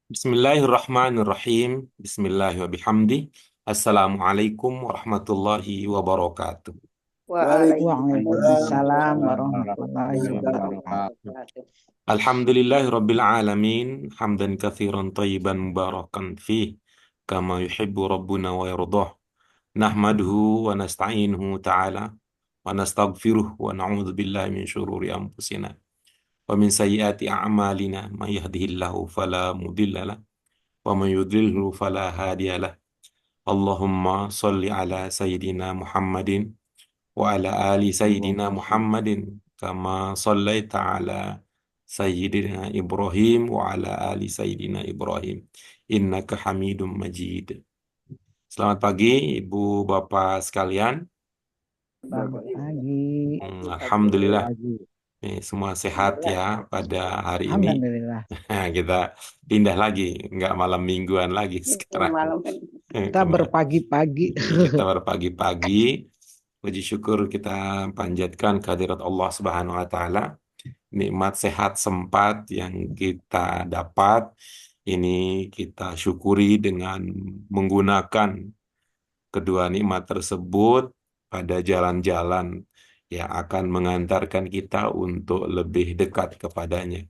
Bismillahirrahmanirrahim. Bismillahirrahmanirrahim. Assalamualaikum warahmatullahi wabarakatuh. Waalaikumsalam Waalaikumsalam Waalaikumsalam warahmatullahi warahmatullahi warahmatullahi wabarakatuh. wabarakatuh. wabarakatuh. Alhamdulillahirabbil alamin, hamdan katsiran thayyiban mubarakan fih, kama yuhibbu rabbuna wa yardah. Nahmaduhu wa nasta'inuhu ta'ala wa nastaghfiruh wa na'udzu billahi min syururi anfusina wa min sayyiati a'malina may yahdihillahu fala mudhillalah wa may yudlilhu fala hadiyalah. Allahumma sholli ala sayyidina Muhammadin wa ala ali sayyidina Muhammadin kama shallaita ala sayyidina Ibrahim wa ala ali sayyidina Ibrahim innaka Hamidum Majid. Selamat pagi Ibu Bapak sekalian. Selamat pagi. Alhamdulillah Pagi. semua sehat ya pada hari ini. Alhamdulillah. Kita pindah lagi, nggak malam mingguan lagi sekarang. Malam. Kita berpagi-pagi. Kita berpagi-pagi. Puji syukur kita panjatkan kehadirat Allah Subhanahu wa taala. Nikmat sehat sempat yang kita dapat ini kita syukuri dengan menggunakan kedua nikmat tersebut pada jalan-jalan yang akan mengantarkan kita untuk lebih dekat kepadanya.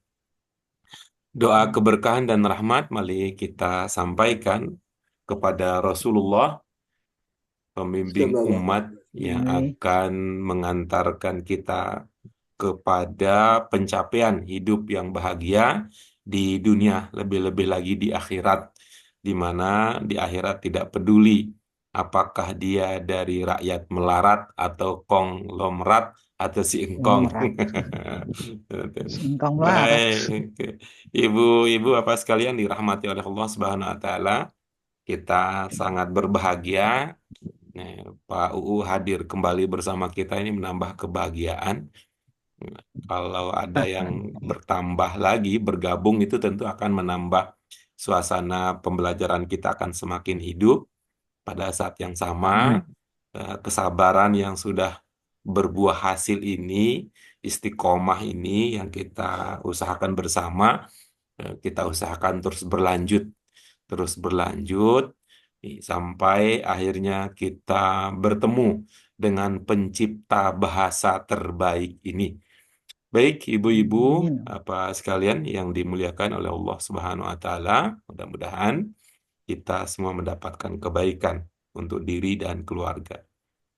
Doa keberkahan dan rahmat mari kita sampaikan kepada Rasulullah, pembimbing umat yang akan mengantarkan kita kepada pencapaian hidup yang bahagia di dunia, lebih-lebih lagi di akhirat, di mana di akhirat tidak peduli apakah dia dari rakyat melarat atau konglomerat atau si engkong. Si engkong melarat. Baik, ibu-ibu apa sekalian dirahmati oleh Allah Subhanahu wa taala, kita sangat berbahagia. Pak UU hadir kembali bersama kita ini menambah kebahagiaan. Kalau ada yang bertambah lagi, bergabung, itu tentu akan menambah suasana pembelajaran kita akan semakin hidup. Pada saat yang sama, kesabaran yang sudah berbuah hasil ini, istiqomah ini yang kita usahakan bersama, kita usahakan terus berlanjut sampai akhirnya kita bertemu dengan pencipta bahasa terbaik ini. Baik, ibu-ibu apa sekalian yang dimuliakan oleh Allah Subhanahu wa taala, mudah-mudahan kita semua mendapatkan kebaikan untuk diri dan keluarga.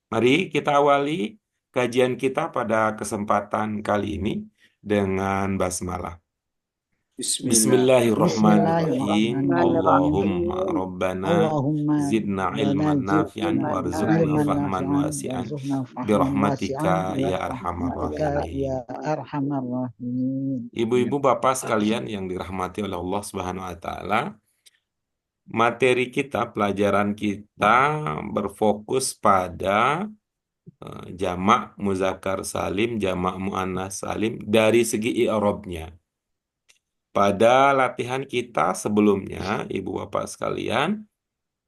Mari kita awali kajian kita pada kesempatan kali ini dengan basmalah. Bismillahirrahmanirrahim. Allahumma rabbana zidna ilman nafi'an warzuqna fahman wasi'an birahmatika ya arhamar rahimin. Ibu-ibu bapak sekalian yang dirahmati oleh Allah Subhanahu wa taala, materi kita, pelajaran kita berfokus pada jamak muzakkar salim, jamak muannas salim dari segi i'rabnya. Pada latihan kita sebelumnya, ibu bapak sekalian,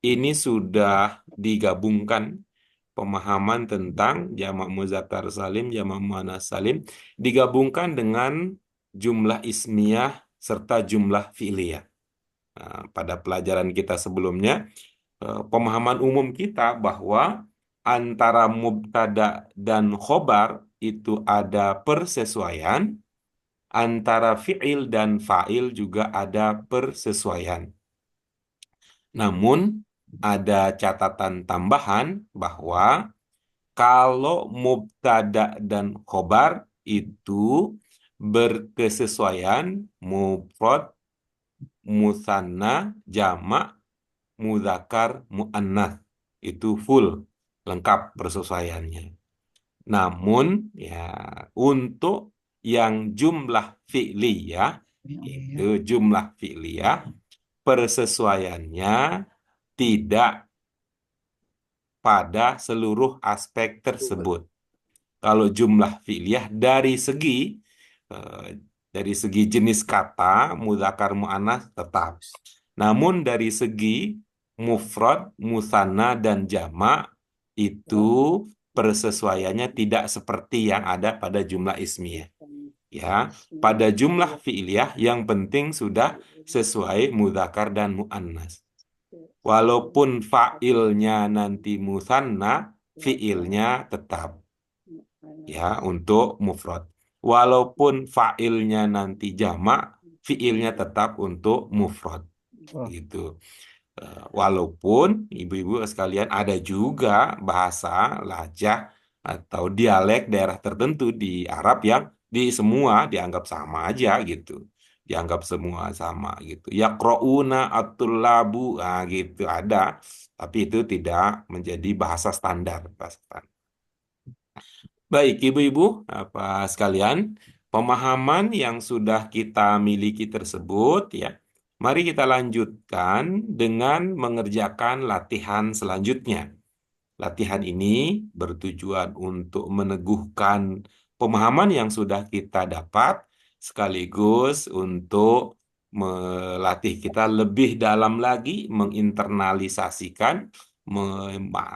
ini sudah digabungkan pemahaman tentang jamak muzakkar salim, jamak muannas salim, digabungkan dengan jumlah ismiyah serta jumlah fi'liyah. Pada pelajaran kita sebelumnya, pemahaman umum kita bahwa antara mubtada dan khobar itu ada persesuaian, antara fi'il dan fa'il juga ada persesuaian. Namun ada catatan tambahan bahwa kalau mubtada dan khobar itu berkesesuaian mufrad, musanna, jamak, mudzakkar, muannats, itu full lengkap persesuaiannya. Namun ya untuk yang jumlah fi'liyah, itu jumlah fi'liyah, persesuaiannya tidak pada seluruh aspek tersebut. Kalau jumlah fi'liyah dari segi jenis kata mudzakkar muannats tetap. Namun dari segi mufrad, musanna dan jamak itu persesuaiannya tidak seperti yang ada pada jumlah ismiyah. ya, pada jumlah fi'liyah yang penting sudah sesuai mudzakkar dan muannas. Walaupun fa'ilnya nanti musanna, fi'ilnya tetap ya untuk mufrad. Walaupun fa'ilnya nanti jamak, fi'ilnya tetap untuk mufrad Oh, gitu. Walaupun ibu-ibu sekalian ada juga bahasa lajah atau dialek daerah tertentu di Arab yang di semua dianggap sama aja gitu. Dianggap semua sama gitu. Yaqra'una at-tullabu gitu ada, tapi itu tidak menjadi bahasa standar, bahasa standar. Baik, ibu-ibu, apa sekalian, pemahaman yang sudah kita miliki tersebut, ya, mari kita lanjutkan dengan mengerjakan latihan selanjutnya. Latihan ini bertujuan untuk meneguhkan pemahaman yang sudah kita dapat, sekaligus untuk melatih kita lebih dalam lagi, menginternalisasikan,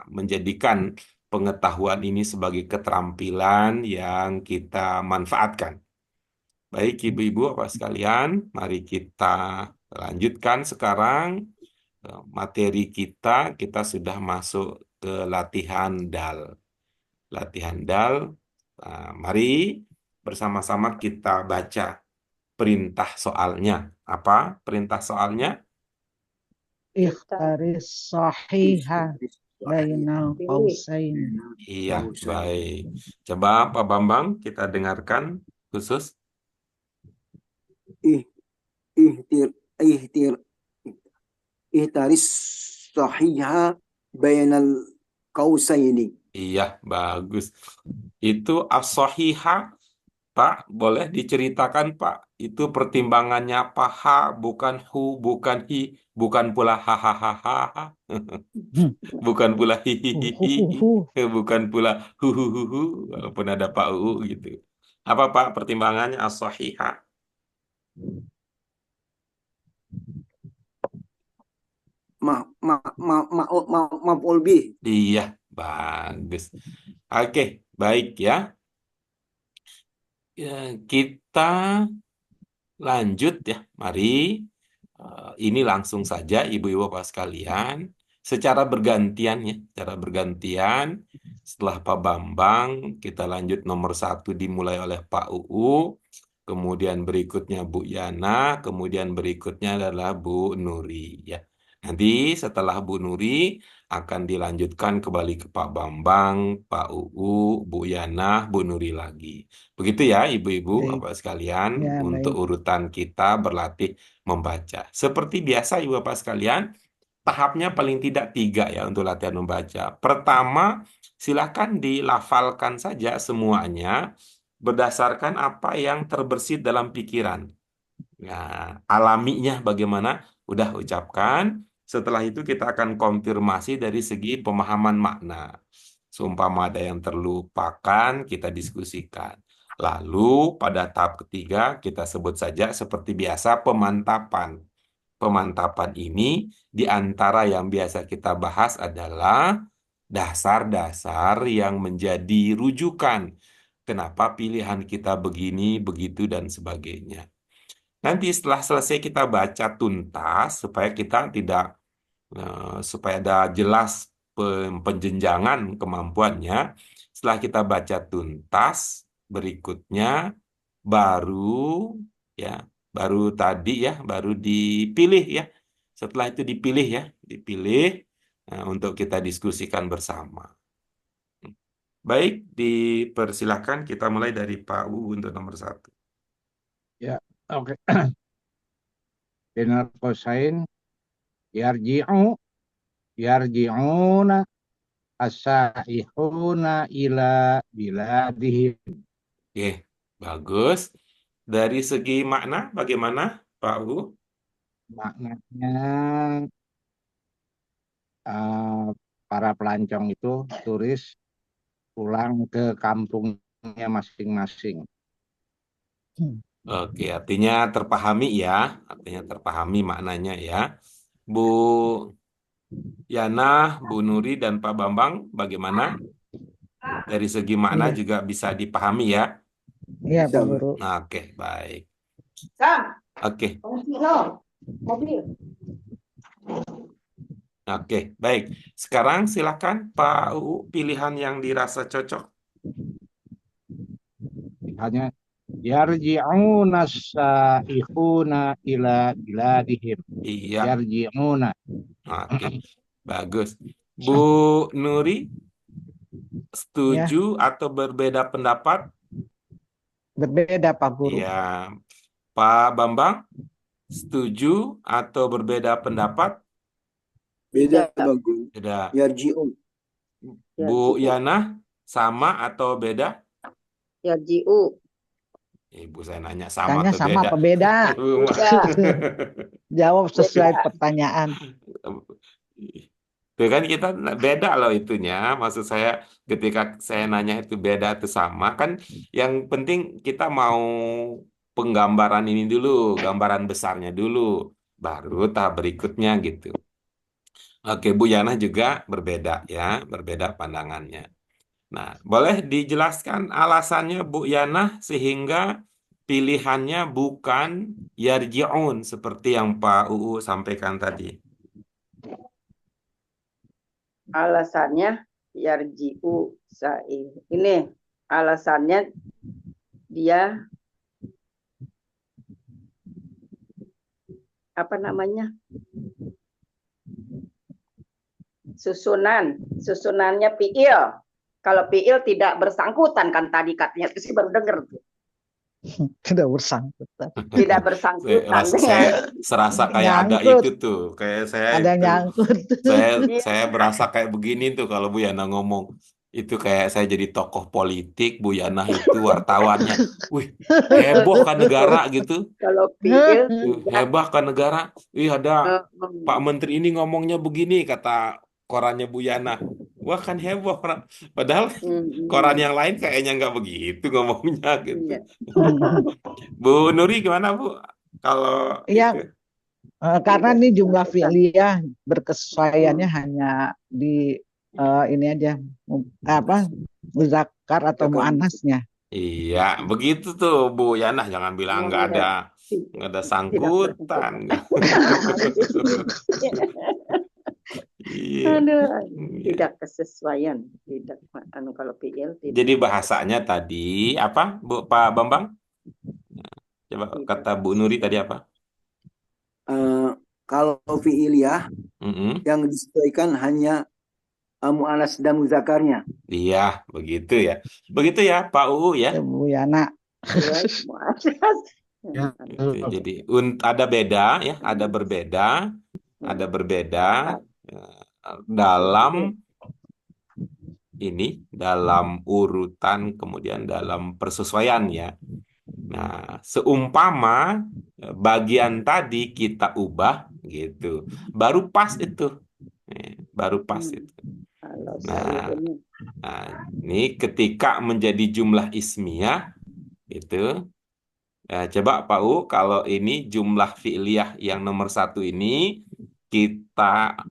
menjadikan pengetahuan ini sebagai keterampilan yang kita manfaatkan. Baik, ibu-ibu, apa sekalian, mari kita lanjutkan sekarang materi kita. Kita sudah masuk ke latihan dal. Latihan dal, mari bersama-sama kita baca perintah soalnya. Apa perintah soalnya? ikhtaris sahiha bainal qausain. Iya, baik. Coba Pak Bambang kita dengarkan khusus. ih ihtir ihtir ihtaris sahiha bainal qausaini. Iya, bagus. Itu as-sahiha, Pak, boleh diceritakan, Pak? Itu pertimbangannya paha, bukan hu, bukan hi, bukan pula hahaha, bukan pula hihihi, Uhuhuhu. bukan pula huhuhuhu, walaupun ada Pak UU gitu. Apa, Pak, pertimbangannya as-sahiha? Ma ma ma ma ma maf'ul bih. Iya, bagus. Oke, baik ya. Ya, kita lanjut ya. Mari ini langsung saja ibu-ibu bapak sekalian secara bergantian ya, secara bergantian setelah Pak Bambang kita lanjut nomor satu dimulai oleh Pak UU, kemudian berikutnya Bu Yana, kemudian berikutnya adalah Bu Nuri ya. Nanti setelah Bu Nuri akan dilanjutkan kembali ke Pak Bambang, Pak UU, Bu Yana, Bu Nuri lagi. Begitu ya ibu-ibu Baik, bapak sekalian ya untuk baik. urutan kita berlatih membaca. Seperti biasa, Ibu Bapak sekalian, tahapnya paling tidak tiga ya untuk latihan membaca. Pertama, silakan dilafalkan saja semuanya berdasarkan apa yang terbersit dalam pikiran. Nah, alaminya bagaimana? Udah ucapkan. Setelah itu kita akan konfirmasi dari segi pemahaman makna. Seumpama ada yang terlupakan, kita diskusikan. Lalu pada tahap ketiga kita sebut saja seperti biasa pemantapan. Pemantapan ini di antara yang biasa kita bahas adalah dasar-dasar yang menjadi rujukan. Kenapa pilihan kita begini, begitu, dan sebagainya. Nanti setelah selesai kita baca tuntas supaya kita tidak supaya ada jelas penjenjangan kemampuannya. Setelah kita baca tuntas, berikutnya baru ya, baru tadi ya, baru dipilih ya. Setelah itu dipilih ya, dipilih untuk kita diskusikan bersama. Baik, dipersilahkan kita mulai dari Pak U untuk nomor satu. Ya, oke. Bainal qausain yarji'u yarji'una as-saihuna ila biladihim. Oke, bagus. Dari segi makna, bagaimana Pak U? Maknanya eh, para pelancong itu turis pulang ke kampungnya masing-masing. Hmm. Oke, artinya terpahami ya, artinya terpahami maknanya ya. Bu Yana, Bu Nuri, dan Pak Bambang, bagaimana? Dari segi makna Iya, juga bisa dipahami ya. Iya, Bisa, Pak Bu. Guru. Oke, baik. Sam, Oke, mobil. oke, baik. Sekarang silakan Pak UU pilihan yang dirasa cocok. Hanya yarji'una saihuna ila biladihim. Iya, Yarji'una. oke, bagus. Bu Nuri, Ya, setuju atau berbeda pendapat? berbeda Pak Guru. Iya. Pak Bambang, setuju atau berbeda pendapat? Beda, Beda. bagus. Beda. Yarji'un. Bu Yarji'u. Yana, sama atau beda? Yarji'u. Ibu saya nanya sama Tanya atau sama beda? apa beda? Ibu mah. Beda. Jawab sesuai Beda. pertanyaan. Itu kan kita beda loh itunya. Maksud saya ketika saya nanya itu beda atau sama kan yang penting kita mau penggambaran ini dulu, gambaran besarnya dulu, baru tahap berikutnya gitu. Oke, Bu Yana juga berbeda ya, berbeda pandangannya. Nah, boleh dijelaskan alasannya Bu Yana sehingga pilihannya bukan yarji'un seperti yang Pak UU sampaikan tadi. Alasannya yarji'u sa'i. Ini alasannya dia apa namanya? Susunannya fi'il. Kalau fi'il tidak bersangkutan kan tadi katanya itu sih baru dengar tuh. Tidak bersangkutan. Tidak bersangkutan. Saya serasa kayak ada Nyangkut. itu tuh, kayak saya Ada yang itu, nyangkut. saya berasa kayak begini tuh kalau Bu Yana ngomong. Itu kayak saya jadi tokoh politik, Bu Yana itu wartawannya. Wih, heboh kan negara gitu. Kalau fi'il tidak Hebat kan negara. Ih, ada Pak Menteri ini ngomongnya begini, kata korannya Bu Yana. Wah, kan heboh. Padahal koran yang lain kayaknya nggak begitu ngomongnya gitu. Iya. Bu Nuri gimana Bu? Kalau Iya, itu? karena ini jumlah fi'liyah berkesesuaiannya hanya di ini aja apa muzakkar atau muannasnya. Iya, begitu tuh Bu Yana. Jangan bilang nggak ada sangkutan. Iya. Aduh, Iya. tidak kesesuaian, tidak kalau fi'il tidak. Jadi bahasanya tadi apa, Bu Pak Bambang? Coba kata Bu Nuri tadi apa? Kalau fi'iliyah Mm-mm. yang disesuaikan hanya mu'annas dan muzakarnya. Iya, begitu ya. Begitu ya, Pak UU ya. Bu Yana. Ya, mu'annas. Ya, Gitu. Jadi ada beda ya, ada berbeda dalam dalam urutan kemudian dalam persesuaian ya. Nah, seumpama bagian tadi kita ubah gitu, baru pas itu. Baru pas itu. Kalau Nah, saya ini ini ketika menjadi jumlah ismiyah itu, coba Pak U, kalau ini jumlah fi'liyah yang nomor 1 ini kita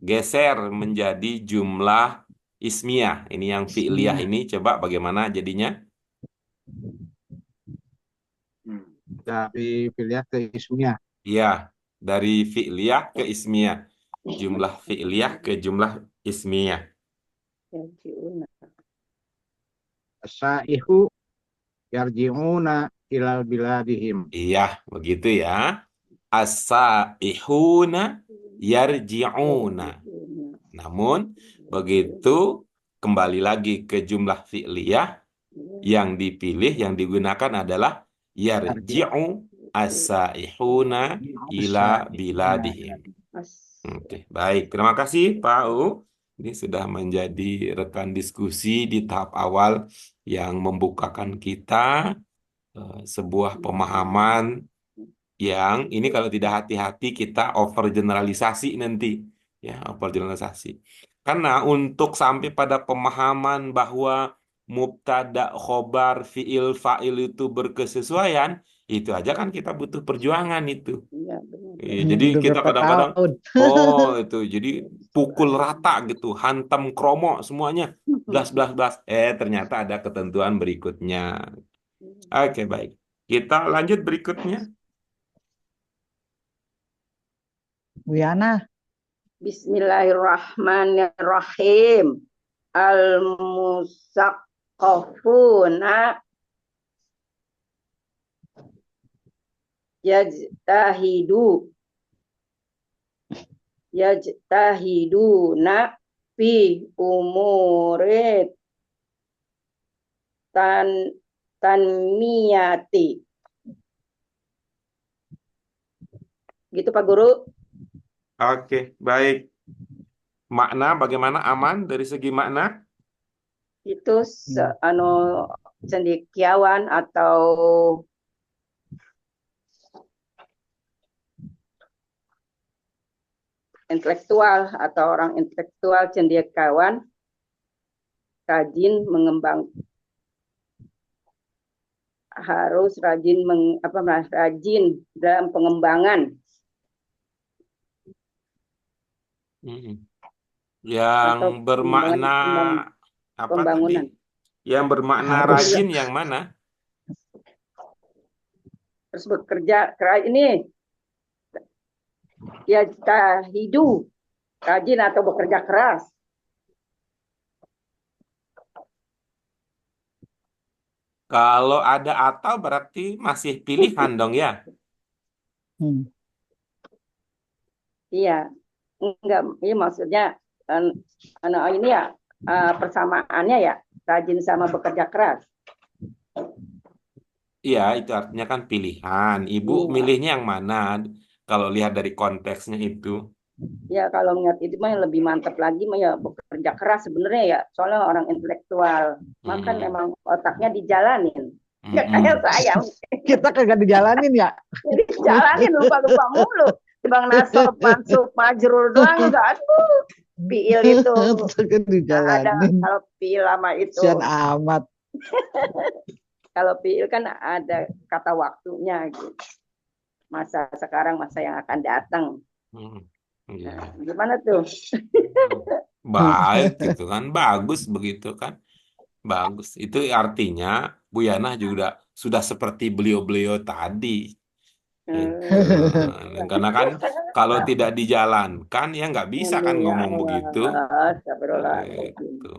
geser menjadi jumlah ismiyah. Ini yang fi'liyah ini, coba bagaimana jadinya? dari pilihan ke ismiyah. Iya, dari fi'liyah ke ismiyah. Jumlah fi'liyah ke jumlah ismiyah. yarji'una. Saihu yarji'una ilal biladihim. Iya, begitu ya. As-saihuna yarji'una. Namun, begitu kembali lagi ke jumlah fi'liyah, yang dipilih, yang digunakan adalah yarji'u as-saihuna ila biladihim. Oke, baik. Terima kasih Pak U. Ini sudah menjadi rekan diskusi di tahap awal yang membukakan kita sebuah pemahaman yang ini kalau tidak hati-hati kita overgeneralisasi nanti. Ya, overgeneralisasi. Karena untuk sampai pada pemahaman bahwa mubtada, khobar, fiil, fa'il itu berkesesuaian, itu aja kan kita butuh perjuangan itu. Iya, benar. Jadi Udah kita berapa kadang-kadang, tahun? itu jadi pukul rata gitu, hantam kromo semuanya, blas. Ternyata ada ketentuan berikutnya. Oke, baik. Kita lanjut berikutnya. Bu Yana. Bismillahirrahmanirrahim. Al-musaqqafuna yajtahidu yajtahiduna fi umurit tanmiyati. Gitu Pak Guru. Oke, baik. Makna bagaimana aman dari segi makna? Itu cendekiawan atau intelektual atau orang intelektual cendekiawan rajin mengembang harus rajin rajin dalam pengembangan Mm-mm. atau Yang bermakna apa tadi? pembangunan. Yang bermakna Harus. rajin yang mana? Terus bekerja keras ini ya tahidu rajin atau bekerja keras. Kalau ada atau berarti masih pilihan dong ya. Hmm. Iya, enggak, ini maksudnya ini ya persamaannya ya rajin sama bekerja keras. Iya, itu artinya kan pilihan. Ibu Iya. milihnya yang mana? Kalau lihat dari konteksnya itu. Ya kalau melihat itu mah yang lebih mantap lagi mah ya bekerja keras sebenarnya ya. Soalnya orang intelektual, makan Mm-mm. emang otaknya dijalanin. Ya Mm-mm. kayak saya, Kita kagak dijalanin ya. dijalanin lupa-lupa mulu. Bang Nasab, Mansub, Majrul doang enggak aduh. Piil itu Kagak ada dijalanin. kalau piil lama itu. Sian amat. Kalau piil kan ada kata waktunya gitu. Masa sekarang, masa yang akan datang. Mm. Nah, Iya. gimana tuh? Baik gitu kan. Bagus begitu kan. Bagus. Itu artinya Bu Yana juga sudah seperti beliau-beliau tadi. Gitu. Karena kan kalau tidak dijalankan ya nggak bisa kan Ya ngomong Allah, begitu. astagfirullahaladzim. Gitu.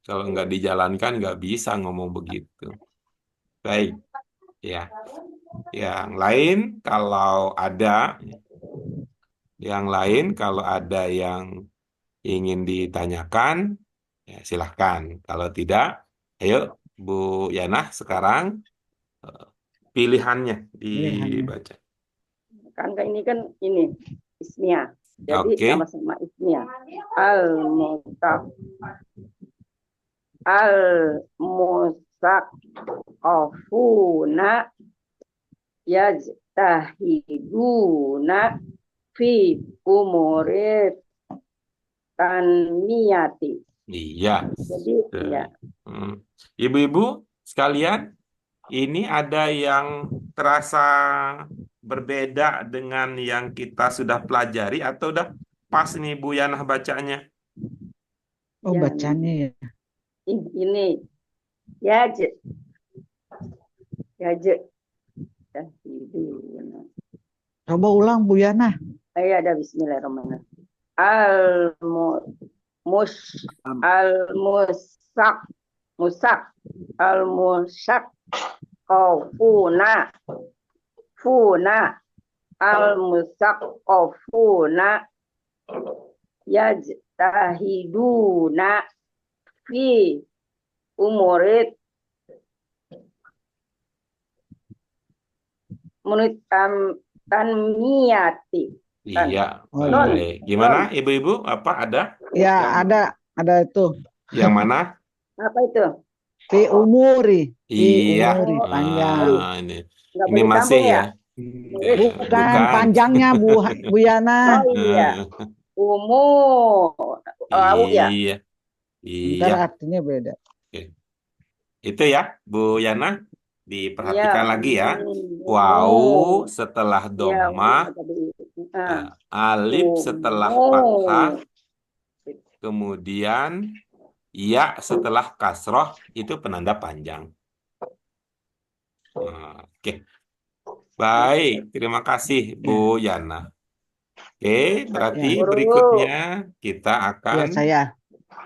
Kalau nggak dijalankan nggak bisa ngomong begitu. Baik, ya. Yang lain kalau ada yang ingin ditanyakan, ya silahkan. Kalau tidak, ayo Bu Yana sekarang eh, pilihannya Pilihannya. dibaca. Kan ini kan ini ismiyah. Jadi Oke. sama-sama ismiyah. Al-mustaq al-mustaqafuna yajtahiduna fi umurit tanmiyati. Iya. Jadi ya Hmm. Ibu-ibu sekalian, ini ada yang terasa berbeda dengan yang kita sudah pelajari atau udah pas nih Bu Yana bacanya? Oh, yang bacanya ya. ini yaj yajtahiduna. Coba ulang Bu Yana. Ayo ada bismillahirrahmanirrahim. Al-musak al-musak funa al-musaqqafuna yajtahiduna fi umurit menurut tanmiyati. Iya, Oh, baik. Gimana ibu-ibu? Apa ada? Ya, ada itu. Yang mana? Apa itu? Fi umuri. Fi Iya. umuri panjang. Ini Nggak ini boleh masih sambung ya. ya? Bukan panjangnya Bu Yana. Oh iya. Umur. Tahu ya? Iya. Ntar Iya. artinya beda. Oke. Itu ya, Bu Yana. Diperhatikan Iya. lagi ya. Umur. Wau setelah Iya, dhamma, alif setelah fathah, kemudian ya setelah kasroh itu penanda panjang. Oke, baik. Terima kasih Bu Yana. Oke, berarti Ya, Guru. berikutnya kita ya akan, saya.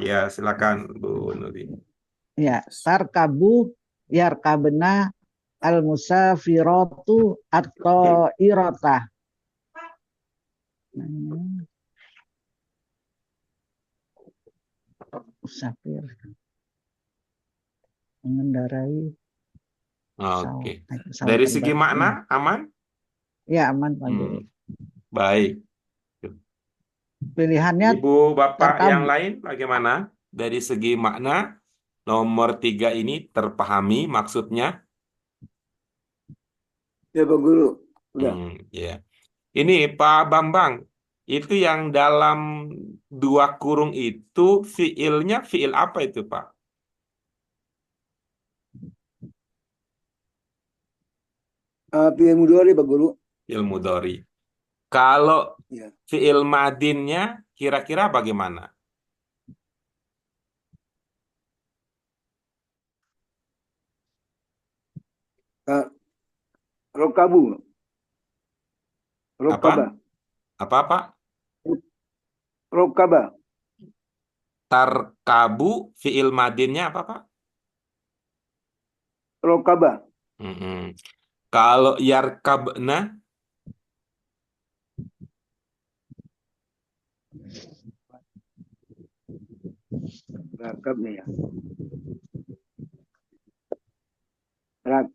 ya silakan Bu Nuri. Ya, tarkabu yarkabna al musafiratu atau irota. Musafir mengendarai pesawat, Oke. naik pesawat Dari segi terbang. makna aman? Ya, aman Pak Guru. Baik. Pilihannya Ibu Bapak yang tarkab. lain bagaimana? Dari segi makna nomor 3 ini terpahami maksudnya? Ya Pak Guru. Udah. Ya. Ini Pak Bambang, itu yang dalam 2 kurung itu fiilnya fiil apa itu Pak? Fi'il mudhari Pak Guru. Fiil mudhari. Kalau Ya. fiil madinnya kira-kira bagaimana? Rokabu. Apa? Rokaba. Apa Pak? Rokaba. Tarkabu fiil madinnya apa Pak? Rokaba. Mm-mm. Kalau yarkabna, Rakab nih ya. Rak.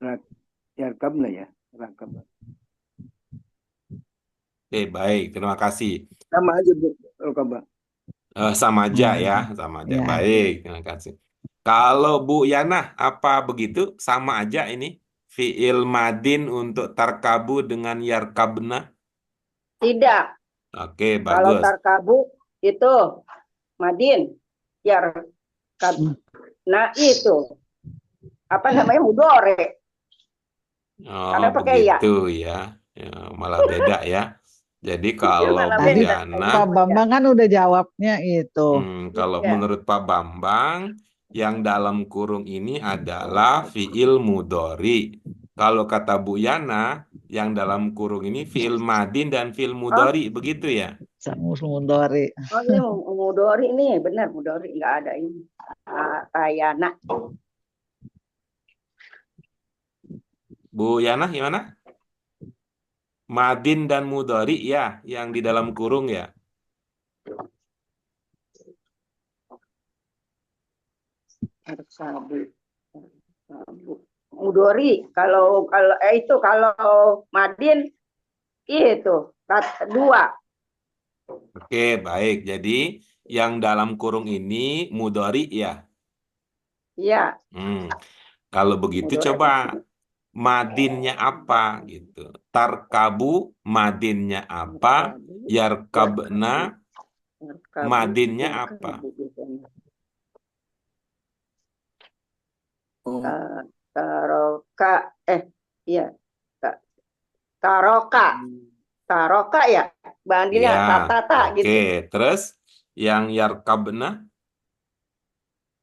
Rak. Rakab nih ya. Rakab. baik, terima kasih. Sama aja Bu. Rokaba. Sama aja ya, sama aja. Ya. Baik, terima kasih. Kalau Bu Yana, apa begitu? Sama aja ini fiil madin untuk tarkabu dengan yarkabna? Tidak. Oke, Kalau bagus. tarkabu itu madin. Nah itu. Apa namanya? Mudore. Oh, Karena pakai ya. begitu ya. Ya, malah beda ya. Jadi kalau Mana Bu Tadi beda. Yana, Pak Bambang kan udah jawabnya itu. kalau Iya. menurut Pak Bambang, yang dalam kurung ini adalah fiil mudhari. Kalau kata Bu Yana, yang dalam kurung ini fiil madin dan fiil mudhari, begitu ya? Sangus Mundori. Oh ini mudori nih, benar mudori nggak ada ini. Tayana. Bu Yana gimana? Madin dan mudhari ya, yang di dalam kurung ya. Mudori kalau itu kalau madin itu 2. Oke, baik. Jadi yang dalam kurung ini mudhari ya. Iya. Kalau begitu Mudhari. coba madinnya apa gitu. Tarkabu madinnya apa? Yarkabna madinnya apa? Taroka iya. Taroka ya. Bandingnya Ya, tata gitu. oke. Terus yang yarkabna?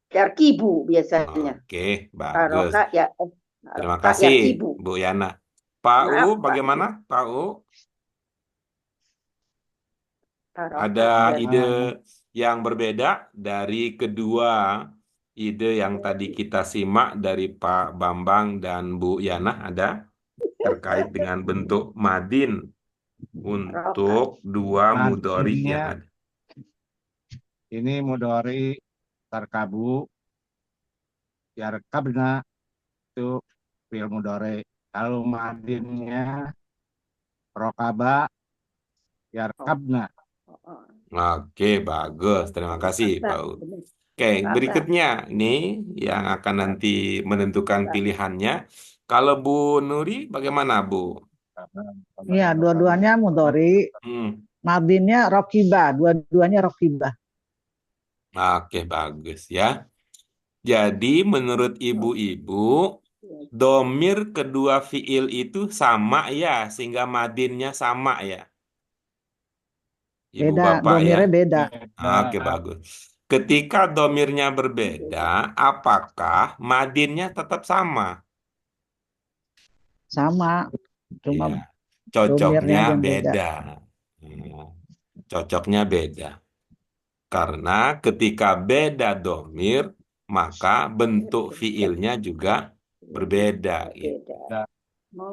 Yarkibu biasanya. Oke, bagus. Taroka ya. Terima Taroka kasih, yarkibu. Bu Yana. Pak U, Maaf, Pak. bagaimana? Pak U, Taroka ada ya. ide yang berbeda dari kedua ide yang tadi kita simak dari Pak Bambang dan Bu Yana, ada terkait dengan bentuk madin untuk 2 mudhari yang Madinnya ada. ini mudhari tarkabu, yarkabna itu fi'il mudhari. Kalau madinnya rokaba, yarkabna. Oke, bagus. Terima kasih, Pak U. Oke, berikutnya ini yang akan nanti menentukan pilihannya. Kalau Bu Nuri, bagaimana Bu? Iya, dua-duanya Mundori. Madinnya Rokiba, dua-duanya Rokiba. Oke, bagus ya. Jadi menurut ibu-ibu, domir kedua fiil itu sama ya, sehingga madinnya sama ya. Ibu Beda, bapak ya. domirnya beda. Oke, bagus. Ketika domirnya berbeda, apakah madinnya tetap sama? Sama, cuma Iya, cocoknya domirnya aja yang beda. beda. Hmm, Cocoknya beda. Karena ketika beda domir, maka bentuk fiilnya juga berbeda. Gitu. Berbeda.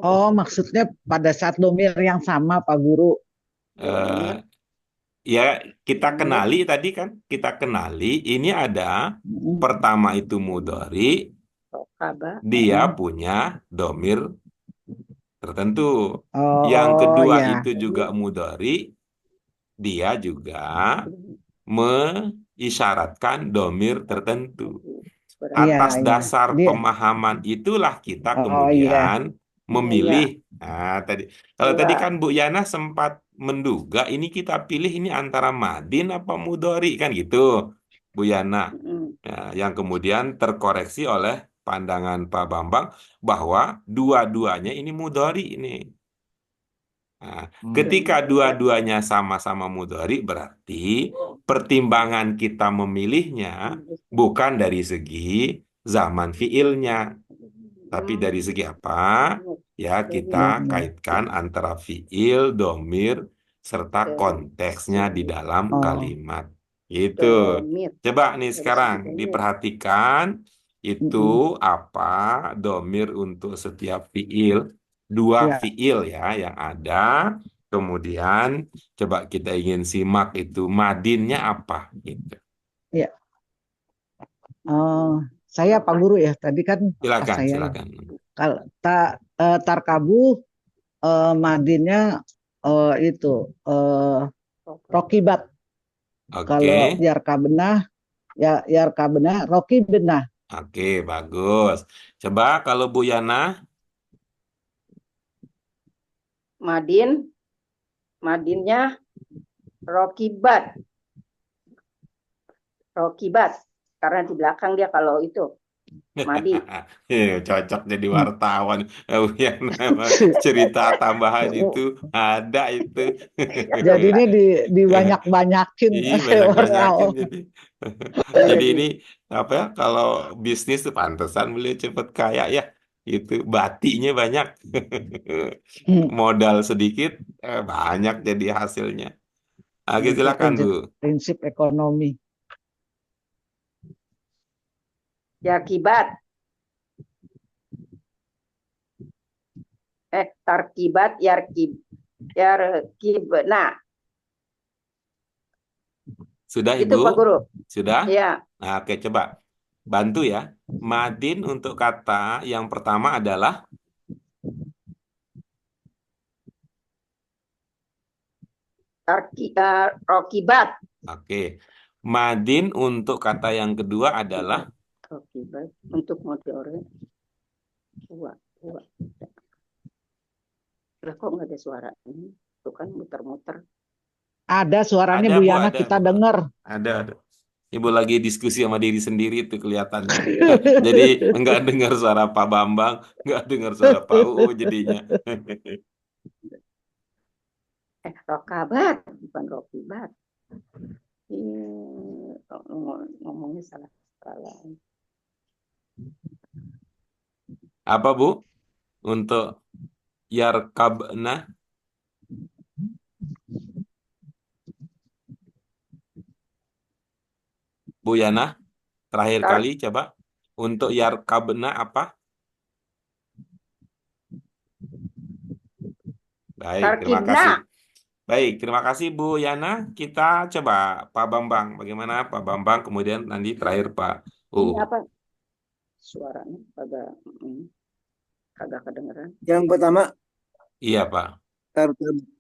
Oh, maksudnya pada saat domir yang sama, Pak Guru. Eh, ya, kita kenali tadi kan, kita kenali ini ada Mm. pertama itu mudhari, Rokaba. dia punya domir tertentu. Oh, Yang oh kedua ya, itu juga mudhari, dia juga mengisyaratkan domir tertentu. iya, Atas iya. dasar Dia, pemahaman itulah kita oh iya, kemudian memilih. Iya. Nah, kalau tadi kan Bu Yana sempat menduga ini kita pilih ini antara madin apa mudhari kan gitu, Bu Yana. Ya, yang kemudian terkoreksi oleh pandangan Pak Bambang bahwa dua-duanya ini mudhari ini. Nah, ketika dua-duanya sama-sama mudhari berarti pertimbangan kita memilihnya bukan dari segi zaman fiilnya, tapi dari segi apa? Ya, kita iya, iya. kaitkan antara fiil, domir, serta konteksnya di dalam Oh, kalimat. Gitu. Domir. Coba nih Dari sekarang segi domir. diperhatikan itu mm-mm. apa domir untuk setiap fiil. Dua Ya, fiil ya yang ada. Kemudian coba kita ingin simak itu madinnya apa gitu. ya. Oh, saya Pak Guru ya. Tadi kan Silakan, saya ya. silakan. Kalau tarkabu madinnya itu rokibat. Oke. Kalau yarkabenah roki benah. Oke, bagus. Coba kalau Bu Yana, Madinnya rokibat. Rokibat. Karena di belakang dia kalau itu Madi. cocok jadi wartawan. Bu Yana cerita tambahan itu ada itu. Jadi ini dibanyak-banyakin Ih, banyak-banyakin orang. jadi. Jadi ini apa ya? Kalau bisnis tuh pantesan beliau cepet kaya ya. Itu batinya banyak. Modal sedikit, banyak jadi hasilnya. Oke, Itu silakan Bu. prinsip ekonomi. Yakibat. Tarkibat yarkib. Nah, Sudah itu Ibu? Pak Guru. Sudah? Ya, Nah, oke, coba bantu ya. Madin untuk kata yang pertama adalah rokibat. oke. Madin untuk kata yang kedua adalah Rokibat untuk mudhari. Dua. Lah kok nggak ada suara ini? Itu kan muter-muter. Ada suaranya ada Bu Bu, Yana ada kita Bu. dengar. Ada. Ibu lagi diskusi sama diri sendiri itu kelihatannya. Jadi enggak dengar suara Pak Bambang, enggak dengar suara Pak UU jadinya. Rokabat bukan rokibat. Ngomongnya salah. Apa Bu? Untuk yarkabna Bu Yana, terakhir kali coba. Untuk yarkabna apa? Baik, terima kasih. Baik, terima kasih Bu Yana. Kita coba Pak Bambang. Bagaimana Pak Bambang? Kemudian nanti terakhir Pak UU. Ini apa? Suaranya kagak kedengeran. Yang pertama, Iya Pak.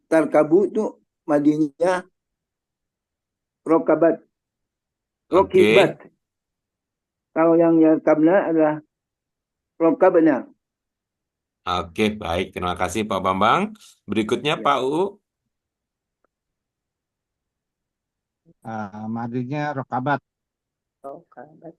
tarkabu itu madinya rokabat. Oke. Rokibat. Kalau yang yarkabna adalah rokabna. Oke, baik. Terima kasih Pak Bambang. Berikutnya Pak UU. Madinnya rokabat. Rokabat.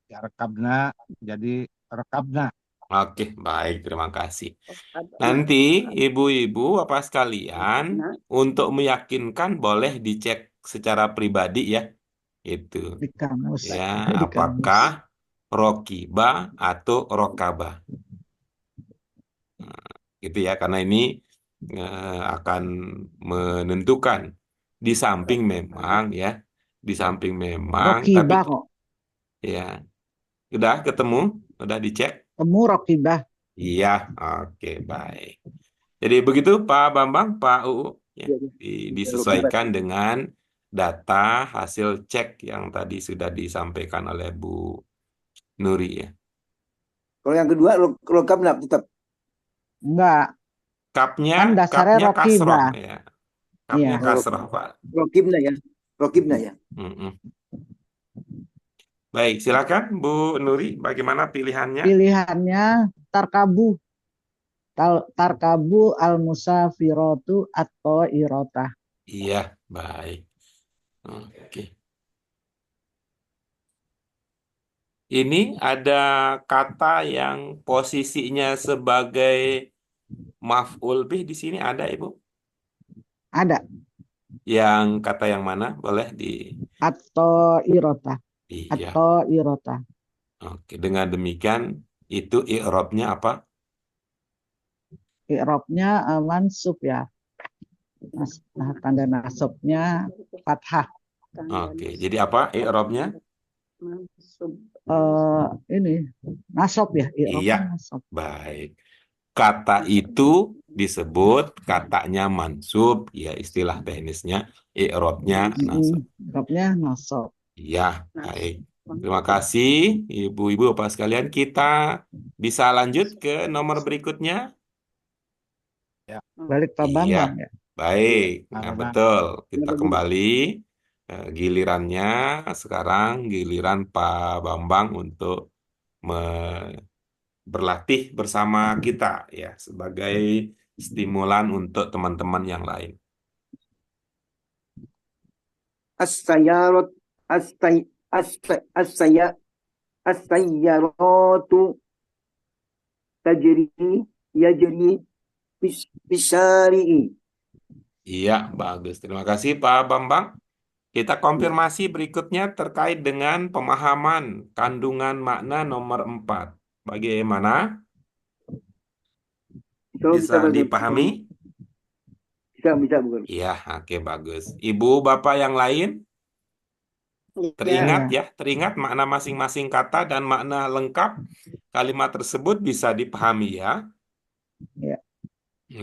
Ya rekabna jadi rekabna. Oke, baik, terima kasih. Rokabah. Nanti ibu-ibu apa sekalian Nah, untuk meyakinkan boleh dicek secara pribadi ya. Itu Di kamus. ya, Di kamus. apakah rokiba atau rokaba. Gitu ya, karena ini akan menentukan di samping memang ya, di samping memang, tapi Rokibah kok. ya udah ketemu, udah dicek. Temu Rokibah. Iya, oke baik. Jadi begitu Pak Bambang, Pak UU ya, Iya, iya, Rokibat. disesuaikan dengan data hasil cek yang tadi sudah disampaikan oleh Bu Nuri ya. Kalau yang kedua logam enggak tetap. Enggak. Kapnya, Kan dasarnya kapnya kasroh Rokibah. ya, Iya. kapnya kasroh Pak. Rokibna ya. Rokibna ya. Mm-mm. Baik, silakan Bu Nuri, bagaimana pilihannya? Pilihannya tarkabu. Tarkabu al-musafiratu atau irota. Iya, baik. Oke. Ini ada kata yang posisinya sebagai maf'ul bih di sini ada, Ibu? Ada. Yang kata yang mana? Boleh di... Atau irota. Iya. Atau irota. Oke, dengan demikian itu i'rabnya apa? I'rabnya mansub ya. Nah, tanda nasabnya fathah. Oke, jadi apa i'rabnya? Mansub. Ini nasab ya, Iya, i'rabnya nasab. baik. Kata itu disebut katanya mansub, ya istilah teknisnya i'rabnya nasab. I'rabnya nasab. Iya, baik. Terima kasih ibu-ibu bapak sekalian. Kita bisa lanjut ke nomor berikutnya. Ya, Balik Pak Iya, Bambang ya. baik. Nah, karena betul. Kita kembali gilirannya sekarang giliran Pak Bambang untuk berlatih bersama kita ya sebagai stimulan untuk teman-teman yang lain. As-sayarat as-say as-saya as-sayyaratu tajri yajri bisari'i. Iya, bagus. Terima kasih Pak Bambang. Kita konfirmasi berikutnya terkait dengan pemahaman kandungan makna nomor 4. Bagaimana? Bisa Pak. dipahami? Bisa bukan. Iya, oke bagus. Ibu, bapak yang lain, teringat Ya. ya, teringat makna masing-masing kata dan makna lengkap kalimat tersebut bisa dipahami ya. Ya.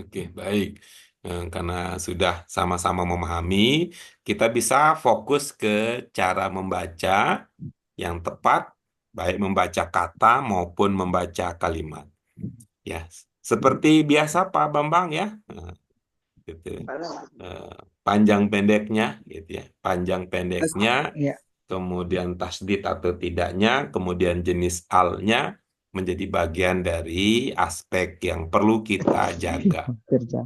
Oke, baik. Karena sudah sama-sama memahami, kita bisa fokus ke cara membaca yang tepat, baik membaca kata maupun membaca kalimat. Ya, seperti biasa Pak Bambang ya. Gitu. Panjang pendeknya gitu ya. Panjang pendeknya, Ya. kemudian tasdid atau tidaknya, kemudian jenis alnya menjadi bagian dari aspek yang perlu kita jaga. Kerja.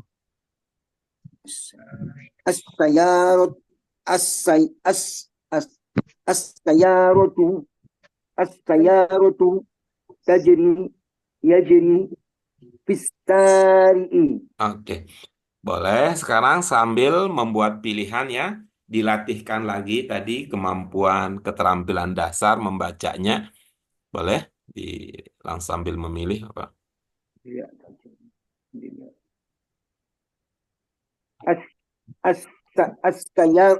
As-sayarat as-say as-sayaratu as-sayaratu tajri yajri bisari'i. Oke, boleh sekarang sambil membuat pilihan ya, dilatihkan lagi tadi kemampuan keterampilan dasar membacanya. Boleh sambil memilih apa? Ya. As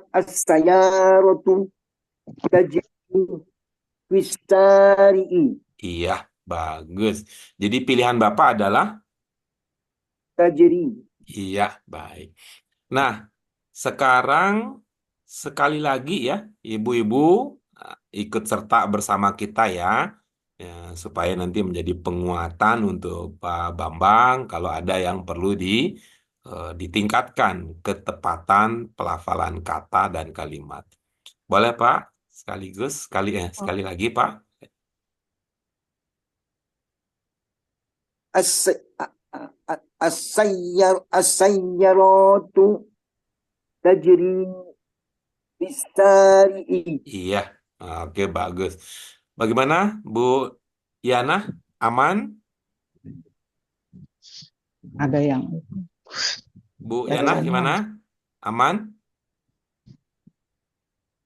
as-sayaratu tajri bisari'i. Iya, bagus. Jadi pilihan Bapak adalah Tajri. iya, baik. Nah, sekarang sekali lagi ya, ibu-ibu ikut serta bersama kita ya, supaya nanti menjadi penguatan untuk Pak Bambang kalau ada yang perlu ditingkatkan ketepatan pelafalan kata dan kalimat. Boleh Pak? Sekali lagi Pak. As-sayyaratu tajri bisari'i. Iya, oke bagus. Bagaimana Bu Yana? Aman? Ada yang Bu Yana bacanya. gimana? Aman?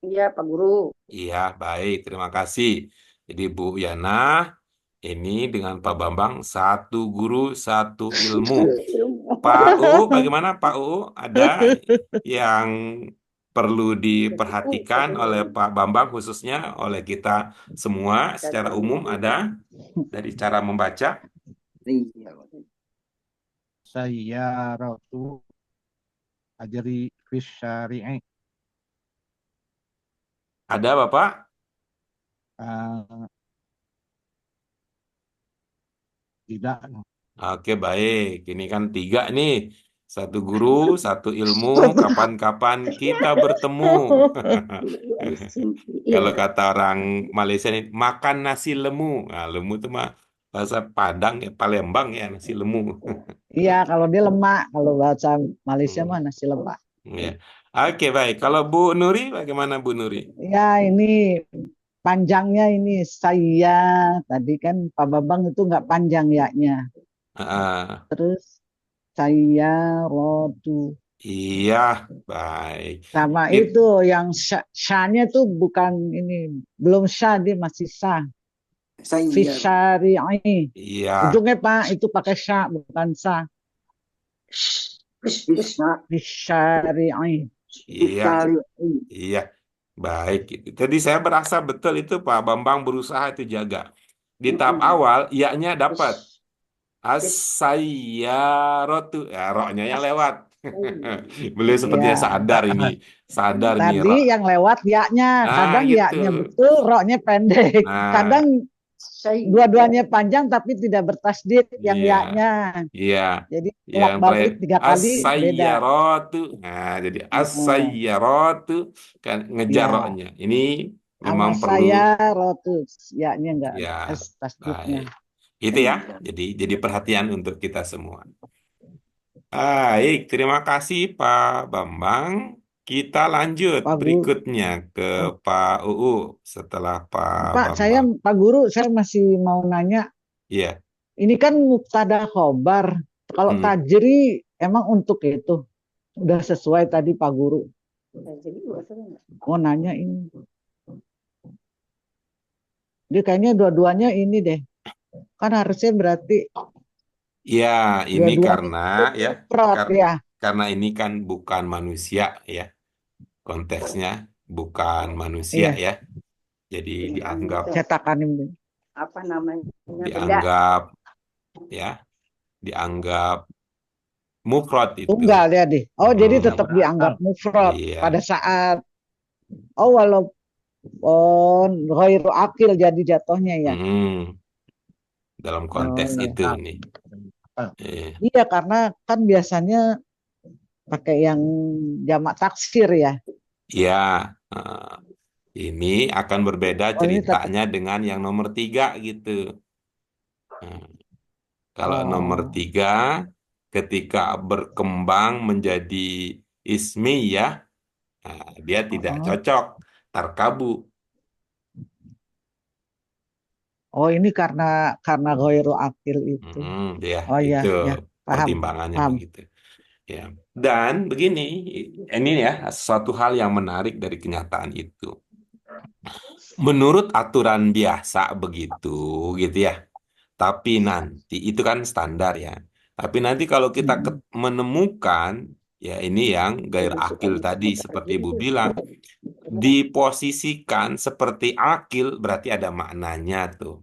Iya, Pak Guru. Iya, baik. Terima kasih. Jadi Bu Yana, ini dengan Pak Bambang, satu guru, satu ilmu. Pak UU, bagaimana Pak UU? Ada yang perlu diperhatikan oleh Pak Bambang, khususnya oleh kita semua secara umum, ada dari cara membaca? Iya. Sayyaratu ajri fis syari'i. Ada Bapak? Ah, tidak. Oke, baik. Ini kan tiga nih. Satu guru, satu ilmu, kapan-kapan kita bertemu. Kalau kata orang Malaysia ini, makan nasi lemu. Nah, lemu itu mah bahasa Padang ya, Palembang ya, nasi lemu. Iya, kalau dia lemak, kalau bahasa Malaysia Hmm, mah nasi lemak. ya. Oke, baik. Kalau Bu Nuri, bagaimana Bu Nuri? Ya, ini panjangnya ini saya tadi kan Pak Bambang itu nggak panjang ya-nya. Ah, Terus saya rotu iya, baik. sama It, itu yang sya-nya tuh bukan ini, belum sya, dia masih sa. Saya Fisyari'i. iya, Ujungnya Pak itu pakai sya bukan sa. bisa Fisyari'i. iya. dicari. Iya, baik. Tadi saya berasa betul itu Pak Bambang berusaha itu jaga. Di tahap awal, iya-nya dapat. As-sayyaratu. Ya, ro-nya yang lewat. Beliau sepertinya Ya, sadar ini. Sadar nih, ro. tadi yang lewat ya-nya, Ah, kadang gitu. ya-nya betul, ro-nya pendek. Nah, Kadang dua-duanya panjang tapi tidak bertasdid yang iya, ya-nya. iya. Jadi Yang terakhir, bolak-balik 3 kali beda. as-sayyaratu. Nah, jadi Heeh. as-sayyaratu kan ngejar Ya, ro-nya. Ini sama memang perlu, saya rotus, ya-nya enggak ya, ada tasdidnya. baik. Itu ya. Jadi perhatian untuk kita semua. Baik, terima kasih Pak Bambang. Kita lanjut Pak Guru, berikutnya ke Pak UU setelah Pak Saya Bambang. Pak Guru, saya masih mau nanya, Iya. ini kan mubtada khobar. Kalau Hmm. tajri emang untuk itu udah sesuai tadi Pak Guru. Jadi Mau nanya ini. Dia kayaknya dua-duanya ini deh. Kan harusnya berarti Ya, ini dua-duanya karena itu ya mufrad kar- ya. karena ini kan bukan manusia ya. Konteksnya bukan manusia Iya, ya. Jadi dianggap cetakan ini. apa namanya, benda. dianggap ya, dianggap mufrad itu. Tunggal ya deh. Oh, jadi Hmm, tetap dianggap mufrad iya. pada saat walaupun ghairu akil jadi jatuhnya ya. Hmm, dalam Oh, konteks iya. itu nih. Eh, Iya, karena kan biasanya pakai yang jamak taksir ya. ya, eh, ini akan berbeda Oh, ini tetap. ceritanya dengan yang nomor 3 gitu. Hmm, kalau nomor Oh, 3, ketika berkembang menjadi ismi ya, nah, dia tidak oh, cocok, tarkabu. oh, ini karena ghairu akil itu. Ya, Oh ya, itu ya, paham, pertimbangannya paham. begitu. Ya. Dan begini, ini ya suatu hal yang menarik dari kenyataan itu. Menurut aturan biasa begitu, gitu ya. Tapi nanti itu kan standar ya. Tapi nanti kalau kita menemukan ya ini yang gair akil tadi seperti Ibu bilang diposisikan seperti akil berarti ada maknanya tuh.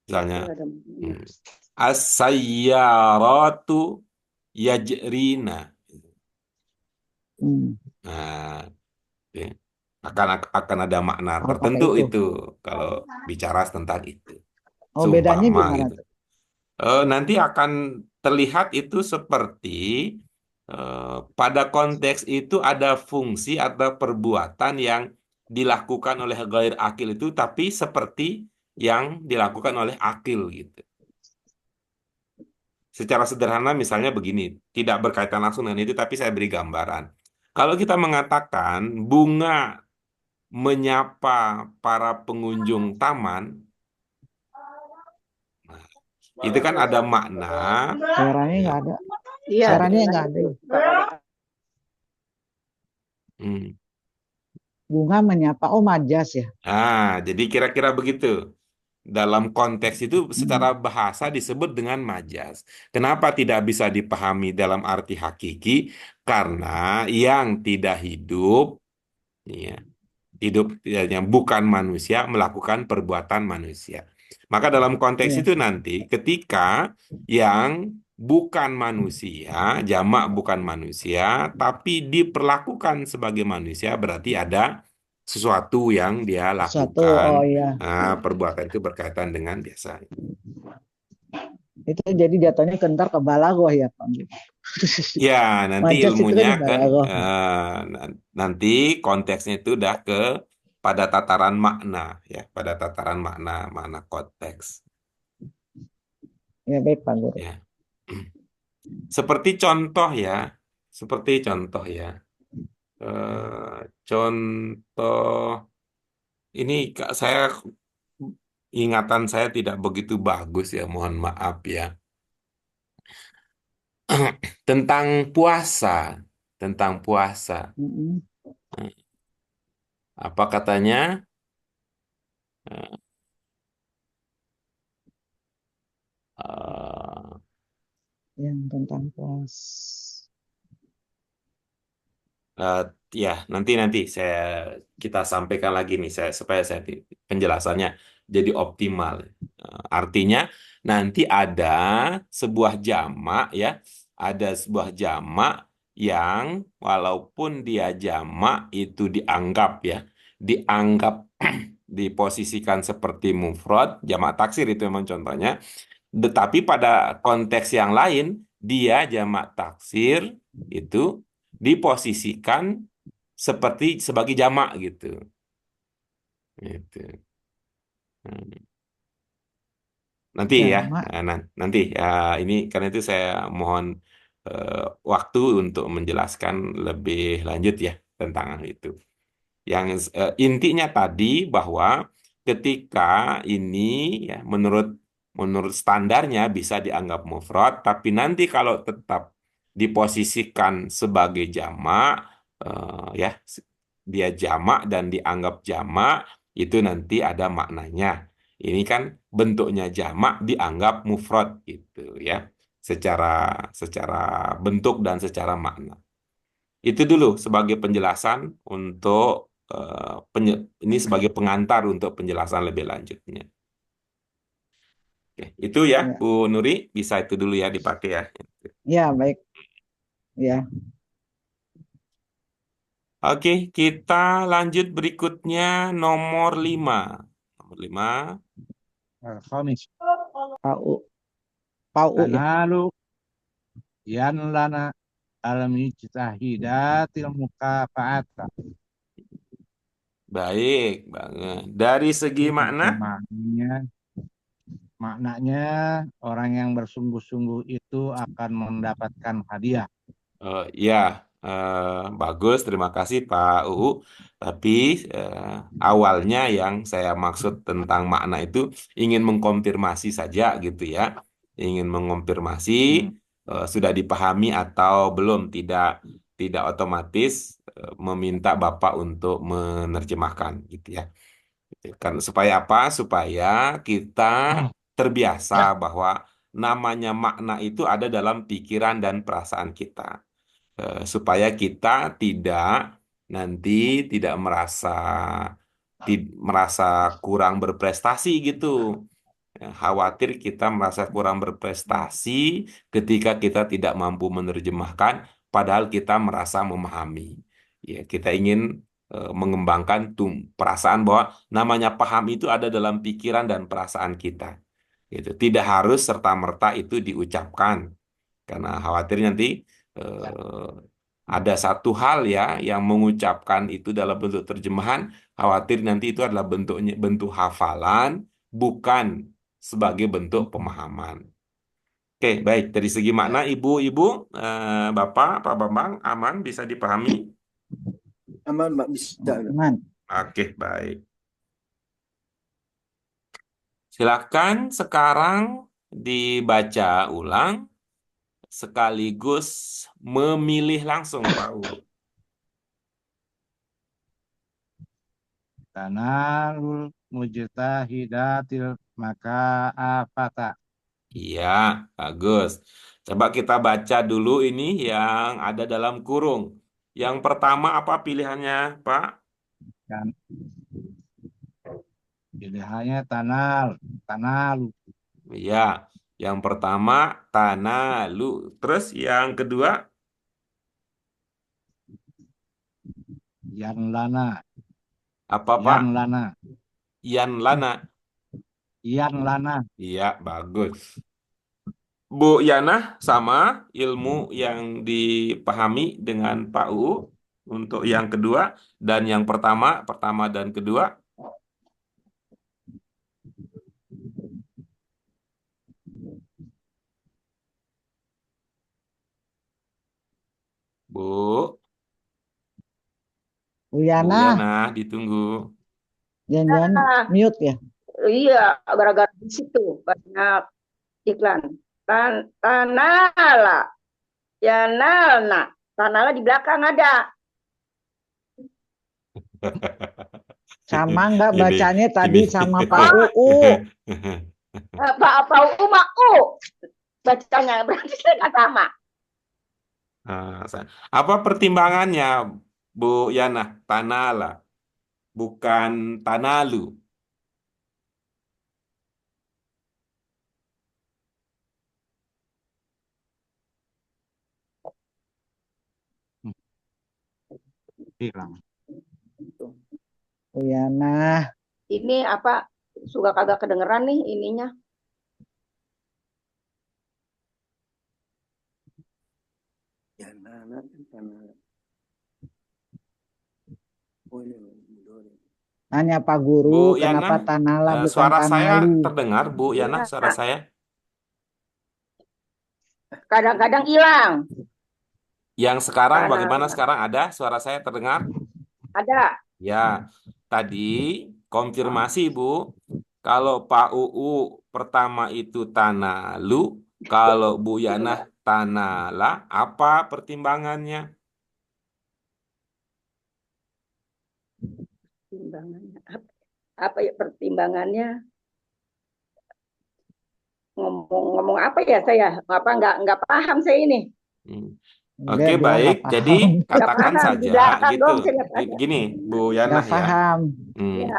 Misalnya hmm, as-sayyaratu yajrina. Hmm. Nah, ya, akan ada makna Oh, pakai tertentu itu. itu kalau bicara tentang itu. Oh, bedanya Seumpama gimana gitu. tuh? Nanti akan terlihat itu seperti pada konteks itu ada fungsi atau perbuatan yang dilakukan oleh gair akil itu tapi seperti yang dilakukan oleh akil gitu. Secara sederhana misalnya begini, tidak berkaitan langsung dengan itu tapi saya beri gambaran. Kalau kita mengatakan bunga menyapa para pengunjung taman, nah, Itu kan ada makna, Suaranya ya. nggak ada. Iya, Suaranya dengan nggak ada. itu. Bapak Hmm. Bunga menyapa. Oh, majas ya. Jadi kira-kira begitu. Dalam konteks itu secara Hmm. bahasa disebut dengan majas. Kenapa tidak bisa dipahami dalam arti hakiki? Karena yang tidak hidup, ya, yang bukan manusia melakukan perbuatan manusia. Maka dalam konteks Iya, itu nanti ketika yang bukan manusia, jamak bukan manusia, tapi diperlakukan sebagai manusia berarti ada sesuatu yang dia sesuatu. lakukan. Oh iya, Perbuatan itu berkaitan dengan biasa. itu jadi jatuhnya kentar ke balagoh ya Pak. Ya, nanti Majas itu ilmunya kan kan balagoh. nanti konteksnya itu udah ke pada tataran makna ya, pada tataran makna makna konteks Ya baik Pak Guru. ya. Seperti contoh ya, seperti contoh ya. Contoh ini saya ingatan saya tidak begitu bagus ya, mohon maaf ya. Tentang puasa, tentang puasa. Mm-mm. Apa katanya? Eh, eh, Yang tentang puas. Eh, ya, nanti saya kita sampaikan lagi nih saya supaya penjelasannya jadi optimal. Artinya nanti ada sebuah jamak ya, ada sebuah jamak yang walaupun dia jamak itu dianggap ya, dianggap diposisikan seperti mufrad, jamak taksir itu memang contohnya, tetapi pada konteks yang lain dia jamak taksir itu diposisikan seperti sebagai jamak gitu. Gitu. Hmm. Nanti ya, Jamak. nanti ya ini karena itu saya mohon eh, waktu untuk menjelaskan lebih lanjut ya tentang hal itu. Yang intinya tadi bahwa ketika ini ya menurut menurut standarnya bisa dianggap mufrad, tapi nanti kalau tetap diposisikan sebagai jamak ya dia jamak dan dianggap jamak itu nanti ada maknanya. Ini kan bentuknya jamak dianggap mufrad gitu ya. Secara secara bentuk dan secara makna. Itu dulu sebagai penjelasan untuk ini sebagai pengantar untuk penjelasan lebih lanjutnya. Oke, itu ya Ya, Bu Nuri, bisa itu dulu ya dipakai ya. ya baik. Ya, Oke, kita lanjut berikutnya nomor 5. Nomor 5. Khamis. Pak U. Pak U ya. Tanalu yan lana al-mujtahidatil mukafa'ata. Baik banget. Dari segi makna, Maknanya orang yang bersungguh-sungguh itu akan mendapatkan hadiah. ya bagus, terima kasih Pak UU. Tapi eh, awalnya yang saya maksud tentang makna itu ingin mengkonfirmasi saja gitu ya. Ingin mengonfirmasi sudah dipahami atau belum, tidak otomatis meminta Bapak untuk menerjemahkan gitu ya. Kan supaya apa? Supaya kita terbiasa bahwa namanya makna itu ada dalam pikiran dan perasaan kita. Supaya kita tidak nanti tidak merasa kurang berprestasi gitu. Khawatir kita merasa kurang berprestasi ketika kita tidak mampu menerjemahkan, padahal kita merasa memahami. Ya, kita ingin mengembangkan perasaan bahwa namanya paham itu ada dalam pikiran dan perasaan kita. Gitu. Tidak harus serta-merta itu diucapkan, karena khawatir nanti eh, ada satu hal ya yang mengucapkan itu dalam bentuk terjemahan, khawatir nanti itu adalah bentuknya bentuk hafalan, bukan sebagai bentuk pemahaman. Oke, baik. Dari segi makna, ibu-ibu, bapak, Pak Bambang, aman bisa dipahami? Aman, Mbak, bisa. Aman. Oke, baik. Silakan sekarang dibaca ulang sekaligus memilih langsung, Pak U. Tanalul mujtahidatil maka afata. Iya, bagus. Coba kita baca dulu ini yang ada dalam kurung. Yang pertama apa pilihannya, Pak? Dan pilihannya tanalu, Iya, yang pertama tanalu. Terus yang kedua yan lana, apa, Pak? yan lana, Yan lana. yan lana. Iya, bagus. Bu Yana, sama ilmu yang dipahami dengan Pak UU untuk yang kedua dan yang pertama dan kedua. Bu Uyana, Yana, ditunggu. jangan-jangan Ah, mute ya. iya, gara-gara di situ banyak iklan. Tanala, ya Nalna, Tanala di belakang ada. Sama nggak Ini bacanya tadi sama Pak Oh, UU? apa U, bacanya berarti saya nggak sama. Apa pertimbangannya, Bu Yana? Tanala, bukan Tanalu. Hilang. Uyana, Ini apa? Suka kagak kedengeran nih ininya. Ya, nah, karena oh ini Mudori. nanya Pak Bu Guru, Yana, kenapa Tanala bukan suara saya Tanalu? terdengar, Bu Yana, Iya, suara saya. kadang-kadang hilang. Yang sekarang bagaimana Tanala sekarang? Ada suara saya terdengar? ada. Ya, tadi konfirmasi Bu, kalau Pak UU pertama itu Tanalu, kalau Bu Yana Tanala, apa pertimbangannya? Pertimbangannya apa ya pertimbangannya? Ngomong apa ya saya? Apa nggak paham saya ini. Hmm. Dia Oke, bilang baik. nggak Jadi paham, Nggak katakan paham di saja belakang gitu. dong saya nggak paham. Gini, Bu Yana nggak ya. paham. Hmm. Ya.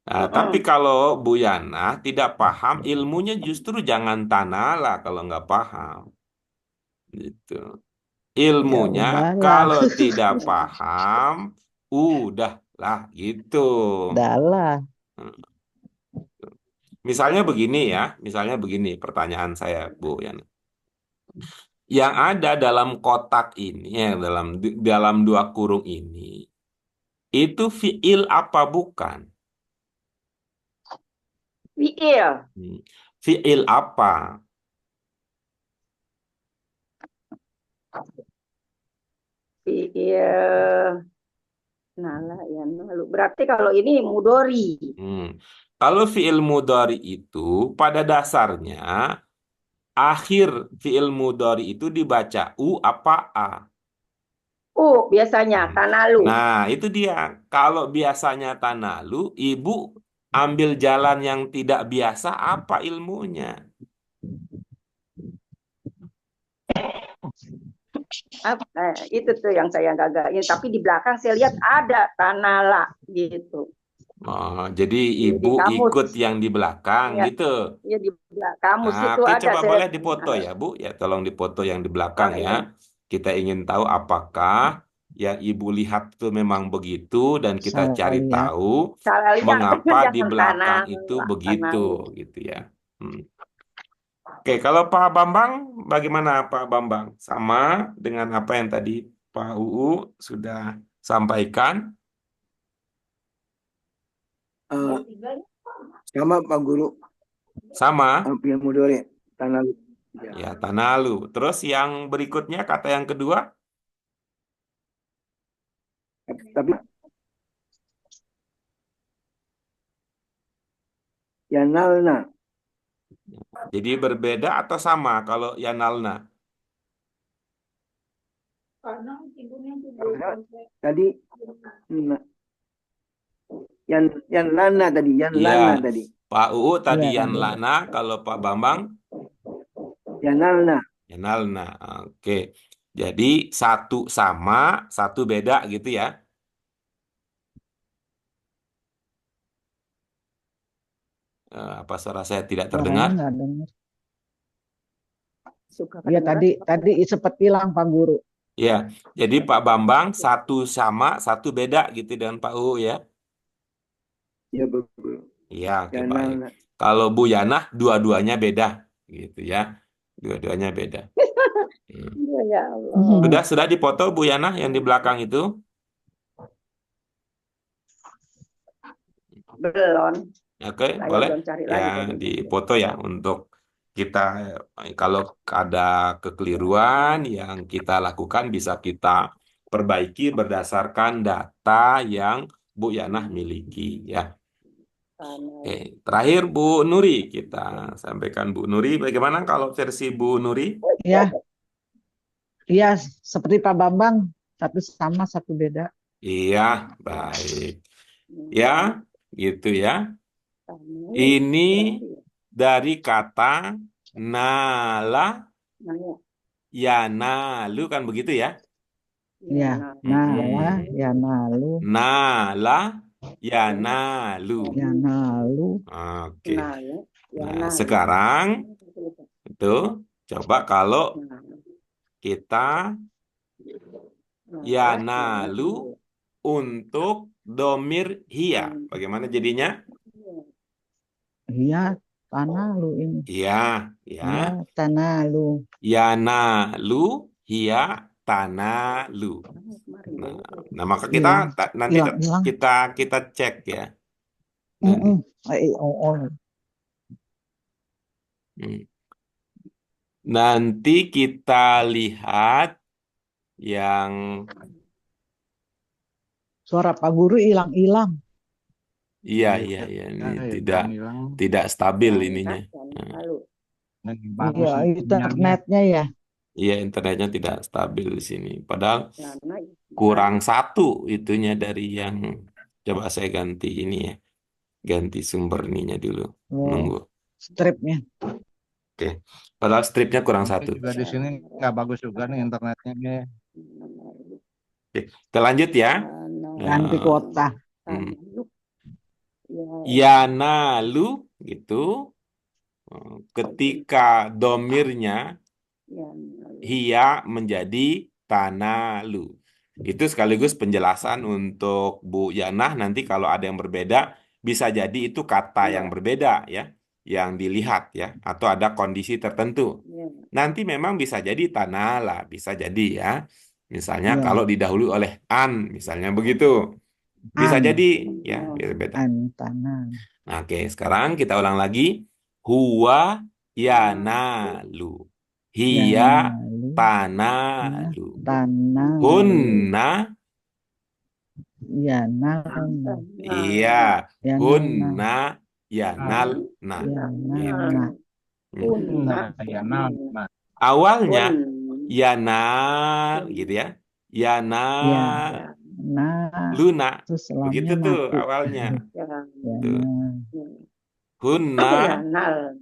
Nah, tapi kalau Bu Yana tidak paham, ilmunya justru jangan Tanala kalau nggak paham. Gitu. Ya Ilmunya udahlah, kalau tidak paham, udahlah gitu. udahlah. Misalnya begini pertanyaan saya, Bu Yana. Yang ada dalam kotak ini, dalam dua kurung ini, itu fiil apa bukan? Fiil. Fiil apa? Fiil. Nala ya nalu. Berarti kalau ini mudori. Kalau fiil mudhari itu pada dasarnya akhir fiil mudhari itu dibaca u apa a? Biasanya tanalu. Nah, itu dia. Kalau biasanya tanalu, ibu ambil jalan yang tidak biasa, apa ilmunya? Itu tuh yang saya gagak. Tapi di belakang saya lihat ada tanala gitu. Oh, jadi Di ibu kamus. ikut yang di belakang Ya, gitu. ya di kamus Nah, itu oke, ada coba saya. boleh dipoto ya, Bu. Ya, tolong dipoto yang di belakang ya. Iya. Kita ingin tahu apakah yang ibu lihat itu memang begitu dan kita Salah cari lihat. tahu Salah lihat mengapa benar di jangan belakang itu begitu, gitu ya. Oke, kalau Pak Bambang, bagaimana Pak Bambang? Sama dengan apa yang tadi Pak UU sudah sampaikan? Sama Pak Guru, Sama? yang Mudori, tanah. Ya, Tanalu. Terus yang berikutnya, kata yang kedua? Tapi Yanalna. Jadi berbeda atau sama kalau yanalna? Tadi nah, yang lana tadi, yang Iya, lana tadi, Pak UU tadi Iya, yanlana, kalau Pak Bambang yang nalna. yanalna. Oke. Jadi satu sama, satu beda gitu ya. Apa suara saya tidak suaranya terdengar? nggak dengar. Suka Iya kedengeran. tadi sempat hilang Pak Guru. Ya, jadi Pak Bambang satu sama, satu beda gitu dengan Pak UU ya. Ya betul. Iya, oke Yang baik. nalna. Kalau Bu Yana dua-duanya beda gitu ya. Dua-duanya beda. Hmm. Ya Allah. Sudah dipoto Bu Yana yang di belakang itu? Belum. Oke, Saya boleh belum cari ya lagi tadi. dipoto ya untuk kita kalau ada kekeliruan yang kita lakukan bisa kita perbaiki berdasarkan data yang Bu Yana miliki ya. Oke, terakhir Bu Nuri kita sampaikan Bu Nuri. Bagaimana kalau versi Bu Nuri? Iya, iya seperti Pak Bambang, satu sama satu beda. Iya, baik. Ya, gitu ya. Ini dari kata nala ya nalu kan begitu ya? Iya, nala, Mm-mm. ya nalu, Nala ya nalu. ya nalu. Oke. Nah, sekarang itu coba kalau kita ya nalu untuk domir hiya. Bagaimana jadinya? Iya, tanalu ini. Iya, ya. Iya, tanalu. Ya nalu hiya tanalu. Nah, maka kita Hilang, nanti hilang. kita cek ya. Mm-mm. Oh. Hmm. Nanti kita lihat yang Suara Pak Guru hilang-hilang. iya Iya, ini hilang. tidak stabil ininya. Bagus Iya, sinyalnya. internetnya ya. Iya, internetnya tidak stabil di sini. Padahal kurang satu itunya dari yang coba saya ganti ini ya. Ganti sumber ininya dulu. Oh, Nunggu. stripnya. Oke. Padahal stripnya kurang Ini satu. juga di sini nggak bagus juga nih internetnya nih. Oke, kita lanjut ya. Ganti kuota. Yanalu gitu. Ketika domirnya hiya menjadi tanalu. Itu sekaligus penjelasan untuk Bu Yanah. Nanti kalau ada yang berbeda, bisa jadi itu kata yang berbeda ya, yang dilihat ya, atau ada kondisi tertentu. Nanti memang bisa jadi tanala, bisa jadi ya. Misalnya Ya. kalau didahului oleh an, misalnya begitu. Bisa An. jadi ya, beda. An, tanah. Nah, oke, sekarang kita ulang lagi. Huwa yanalu. Hiya Yanalu. tanalu. Tanah. Hunna, Yanalna. iya. Hunna yanalna. Yanalna. Nah, ya, nah. Awalnya yanal gitu ya. Yanal Ya. Nah, luna. terus Begitu selamanya tuh mati. awalnya. Tuh. Yana. Hunna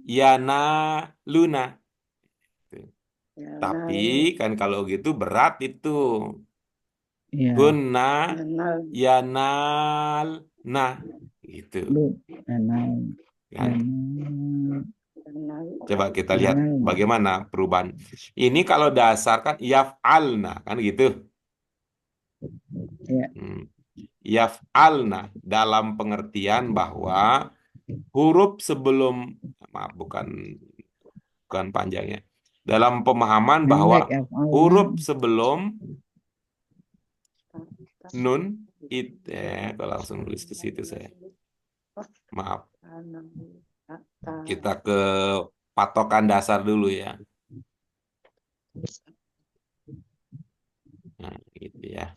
yanaluna. Tapi kan kalau gitu berat itu. Ya. Hunna yanal nah gitu. Lu. Yanal. Kan? Yanal. Coba kita lihat Yanal. bagaimana perubahan. Ini kalau dasarkan yaf'alna kan gitu. Ya. Yaf'alna dalam pengertian bahwa huruf sebelum maaf bukan panjangnya. Dalam pemahaman bahwa Pendek ya, huruf sebelum nun kalau langsung nulis ke situ saya. Maaf. Kita ke patokan dasar dulu ya. Nah, gitu ya.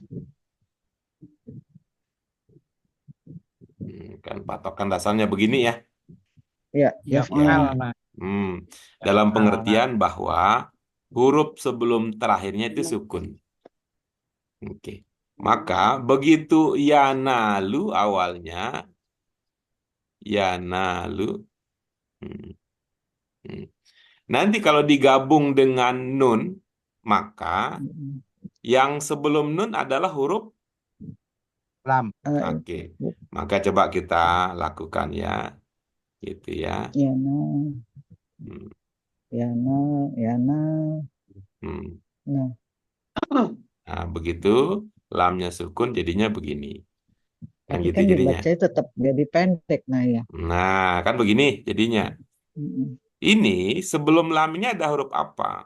Kan patokan dasarnya begini ya. Ya, Ya, ya. nah. Dalam Nah, pengertian bahwa huruf sebelum terakhirnya itu sukun. Oke. Maka begitu yanalu awalnya, yanalu. Hmm, hmm. Nanti kalau digabung dengan nun, maka Mm-mm. yang sebelum nun adalah huruf. lam. Oke. Maka coba kita lakukan ya. Gitu ya. Yana, Hmm, Yana, Yana. hmm. Nah, Nah, begitu lamnya sukun jadinya begini. Kan tapi gitu kan jadinya. dibaca tetap jadi pendek, nah ya. Nah, kan begini jadinya. Mm-mm. Ini sebelum lamnya ada huruf apa?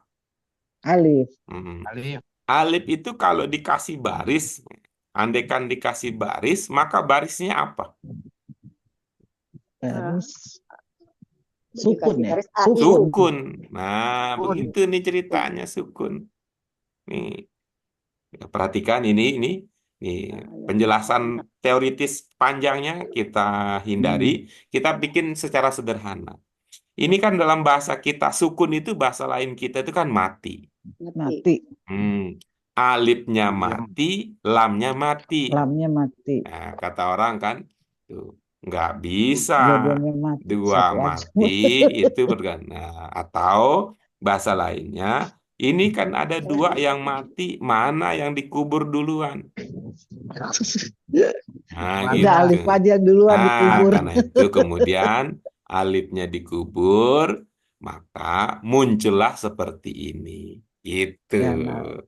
Alif, Hmm. Alif. Alif itu kalau dikasih baris, andaikan dikasih baris, maka barisnya apa? baris, Dikasih sukun ya, garis A, I, U. sukun. Sukun. Nah, Sukun. begitu nih ceritanya sukun. Nih, perhatikan ini penjelasan teoritis panjangnya kita hindari, kita bikin secara sederhana. Ini kan dalam bahasa kita sukun itu bahasa lain kita itu kan mati. Mati. Mati, Hmm. Alifnya mati, lamnya mati. lamnya mati. Nah, kata orang kan, tuh nggak bisa Dua-duanya mati, dua satu aja. mati itu berguna. Atau bahasa lainnya, ini kan ada dua yang mati, mana yang dikubur duluan? Nah, Mana? Udah gitu. alif aja yang duluan Nah, dikubur. karena itu kemudian alifnya dikubur, maka muncullah seperti ini. Gitu. Yana,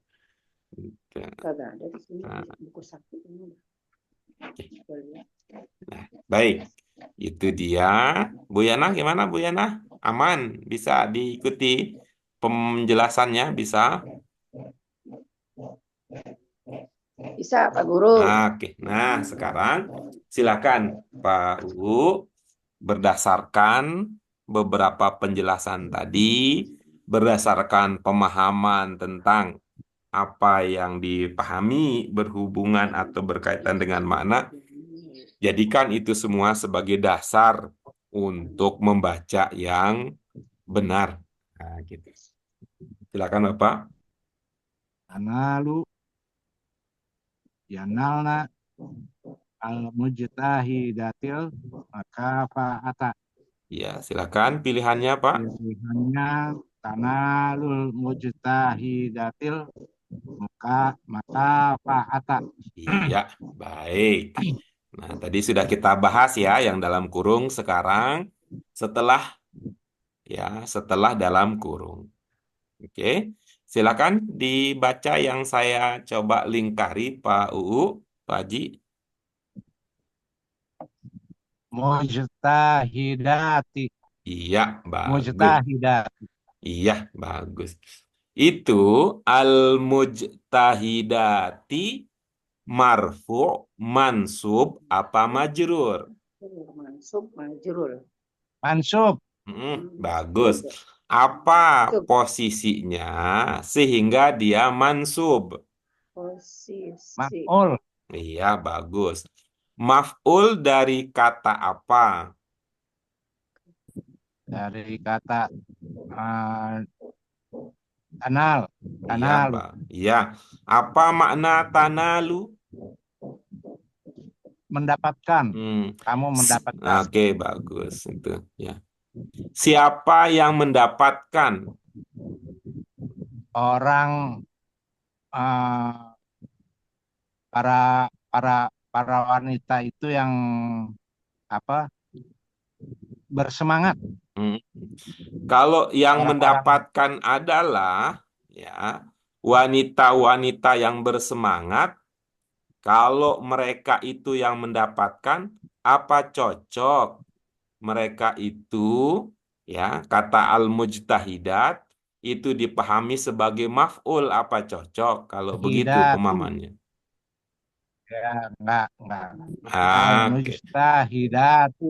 Gitu. Kagak ada di sini Nah, buku sakti ini. Gua lihat. nah, baik. Itu dia. Bu Yana, gimana Bu Yana? Aman? Bisa diikuti penjelasannya? Bisa? Bisa Pak Guru. Oke. Nah, sekarang silakan Pak UU berdasarkan beberapa penjelasan tadi, berdasarkan pemahaman tentang apa yang dipahami berhubungan atau berkaitan dengan makna, jadikan itu semua sebagai dasar untuk membaca yang benar. Nah, gitu. Silakan Bapak. Analu. Yanalna. Al-mujtahidatil. Maka fa'ata. Ya, silakan pilihannya Pak. Pilihannya tanalul mujtahidatil. Maka fa'ata. Iya, baik. Nah, tadi sudah kita bahas ya yang dalam kurung, sekarang setelah dalam kurung. Oke. Silakan dibaca yang saya coba lingkari Pak UU, Pak Haji. Mujtahidati. Iya, bagus. Mujtahidati. Iya, bagus. Itu al-mujtahidati marfu, mansub, apa majrur? Mansub, majrur. Mansub. Bagus. Apa posisinya sehingga dia mansub? Posisi. Maf'ul. Iya, bagus. Maf'ul dari kata apa? Dari kata tanal. Iya, Tanalu. Pak. Iya. Apa makna tanalu? Mendapatkan. Kamu mendapatkan. Oke, bagus itu ya. Siapa yang mendapatkan? Orang para wanita itu yang bersemangat. Kalau yang Orang-orang. mendapatkan adalah ya wanita-wanita yang bersemangat, kalau mereka itu yang mendapatkan, apa cocok mereka itu ya kata al-mujtahidat itu dipahami sebagai maf'ul, apa cocok kalau begitu Hidatu. pemahamannya? Ya, enggak. Oke. Al-mujtahidatu.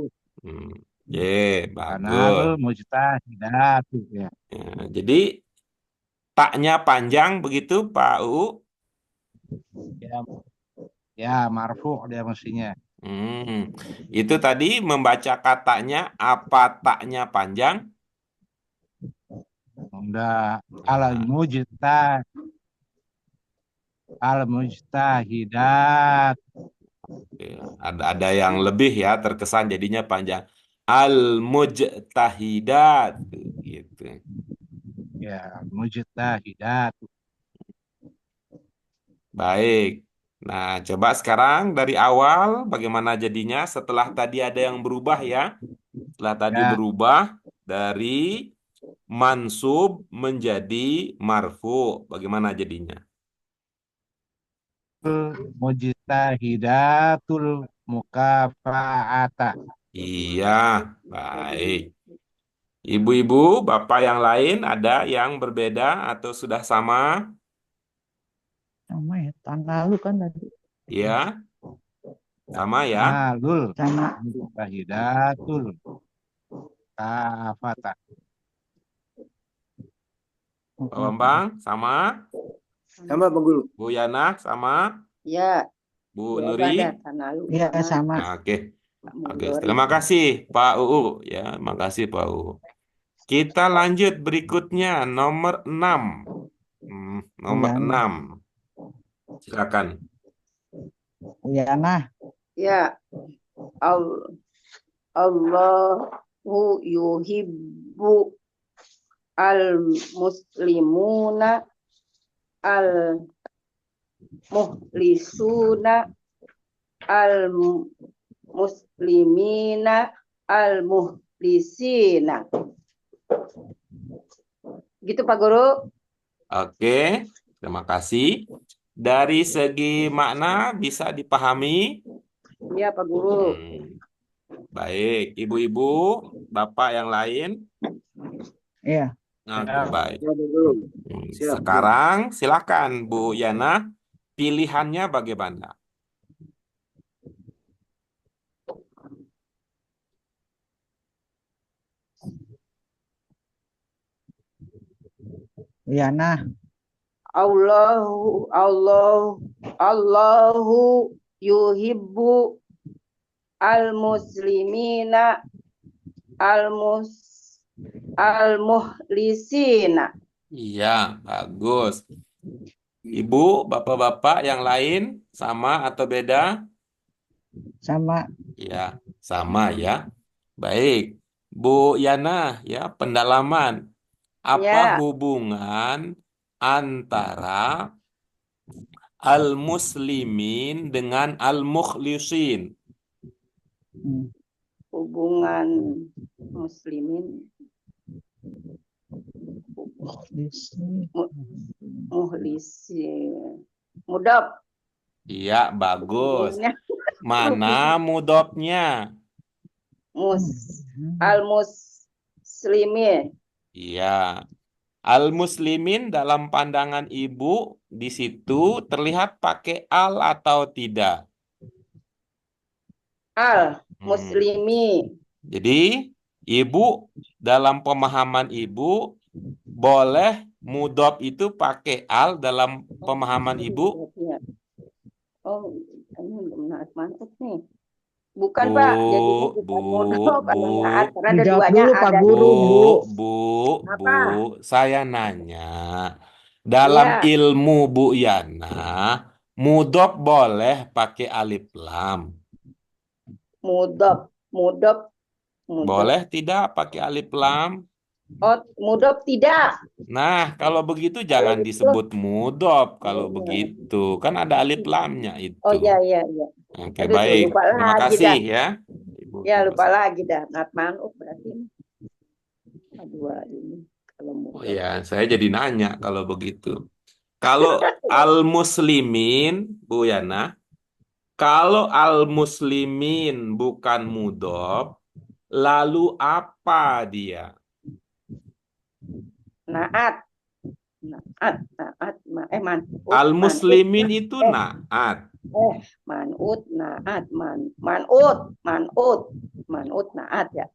Tanalul Bagus. mujtahidatu. Ya. Ya, jadi taknya panjang begitu Pak U. Ya, marfu dia mestinya. Itu tadi membaca katanya apa taknya panjang? Udah. Ya. Al-mujtahidat. Ya, ada yang lebih ya, terkesan jadinya panjang. Al-mujtahidat gitu. Ya, mujtahidat. Baik. Nah, coba sekarang dari awal bagaimana jadinya setelah tadi ada yang berubah ya. Setelah tadi Ya, berubah dari mansub menjadi marfu. Bagaimana jadinya? mujtahidatul mukafa'ata. Iya, baik. Ibu-ibu, bapak yang lain ada yang berbeda atau sudah sama? Sama ya, tahun lalu kan tadi. Ya, sama ya. Nalul Sama. mujtahidatul kafata. Pak Bambang, sama. Sama Bang Guru. Bu Yana, sama. Ya, Bu dua Nuri. badan Tanalu Iya, sama sama. Nah, oke. Pak Oke, Mudori. terima kasih Pak UU ya. Terima kasih Pak UU. Kita lanjut berikutnya nomor 6. Nomor Iya, 6. Silakan. iya nah. Ya, Allahu yuhibbu al-muslimuna al-muhlisuna al-muslimina al-muhlisina. Gitu Pak Guru. Oke, terima kasih. Dari segi makna bisa dipahami? Ya Pak Guru. Baik, ibu-ibu, bapak yang lain. Iya. Oke, baik. Ya, Bang Guru. Siap. Sekarang silakan Bu Yana, pilihannya bagaimana? Iya nah. Allahu yuhibbu al-muslimina al-muhlisina. Iya, bagus. Ibu, bapak-bapak yang lain sama atau beda? Sama. Ya, sama ya. Baik. Bu Yana, ya, pendalaman. Apa Ya. hubungan antara al-muslimin dengan al-mukhlisin? Hubungan muslimin muhlisin. Mudab. Iya, bagus. Mana mudofnya? Al-muslimin. Iya. Al-muslimin dalam pandangan ibu di situ terlihat pakai al atau tidak? Al-muslimi. Jadi, ibu dalam pemahaman ibu boleh mudhof itu pakai al dalam pemahaman ibu? Oh, ini menarik manut nih. Bukan Pak, jadi bukan mudhof atau naat karena ada Dijawab duanya dulu Pak ada. Guru, Bu. Bu, saya nanya. Dalam Iya. ilmu Bu Yana, mudhof boleh pakai alif lam. Mudhof. Boleh tidak pakai alif lam? Oh, mudhof tidak. Nah, kalau begitu jangan disebut mudhof. Kalau begitu, kan ada alif lamnya itu. Oh iya. Oke, Aduh, baik. lupa Terima lagi kasih dah. ya. Ibu, Ya, terima lupa kasih. lagi dah. Nat manut berarti. Dua ini kalau Oh mudhof. ya, saya jadi nanya kalau begitu. Kalau al-muslimin, Bu Yana, kalau al-muslimin bukan mudhof, lalu apa dia? Naat. Manut. Al-muslimin itu naat. Manut, naat, manut, naat ya.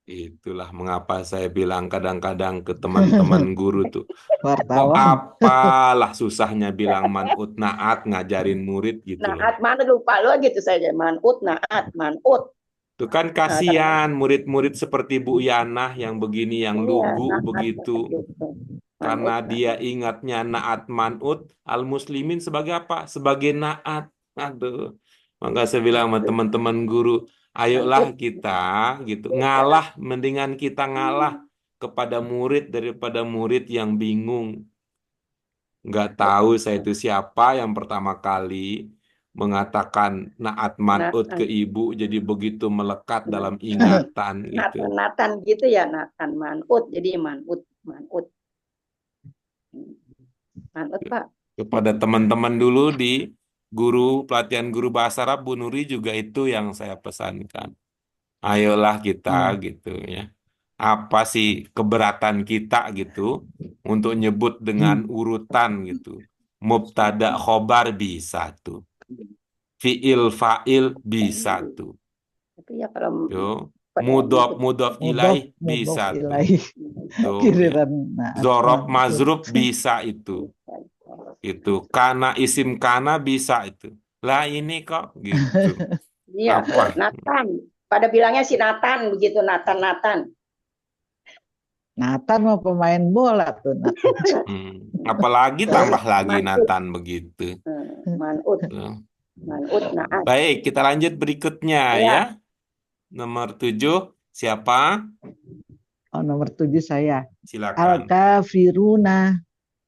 Itulah mengapa saya bilang kadang-kadang ke teman-teman guru tuh, kok Wartawan. apalah susahnya bilang manut naat ngajarin murid gitu loh. Naat mana lupa lo gitu saja. Manut, naat, manut. Tuh kan kasihan murid-murid seperti Bu Yanah yang begini, yang Iya, lugu naat begitu. gitu. Karena Manut, dia ingatnya naat manut, al-muslimin sebagai apa? Sebagai naat. Aduh. Maka saya bilang sama teman-teman guru, ayolah manut. kita gitu ngalah, mendingan kita ngalah kepada murid daripada murid yang bingung. Nggak tahu saya itu siapa yang pertama kali mengatakan naat manut ke Natan, ibu, jadi begitu melekat dalam ingatan gitu. Natan gitu ya, Natan manut. Jadi manut, manut, manut Pak. Kepada teman-teman dulu di pelatihan guru bahasa Arab, Bu Nuri juga itu yang saya pesankan. Ayolah kita gitu ya. Apa sih keberatan kita gitu untuk nyebut dengan urutan gitu. Mubtada khobar bisa tuh. Fi'il fa'il bisa tuh. Tapi ya kalau Tuh. nyebut Mudhof Mudhof ilaih mudhof bisa tuh. ilaih. Tuh ya. Giliran naat Zorob manut. mazrub bisa itu. Itu kana isim kana bisa itu. Lah ini kok gitu. Iya, Apa? Nathan. Pada bilangnya si Nathan begitu, Nathan, Nathan. Nathan mau pemain bola tuh Nathan. Apalagi tambah lagi Manut, Nathan begitu. manut, Tuh. manut, naat. Baik, kita lanjut berikutnya Ya, ya. Nomor 7, siapa? Oh, nomor 7 saya. Silakan.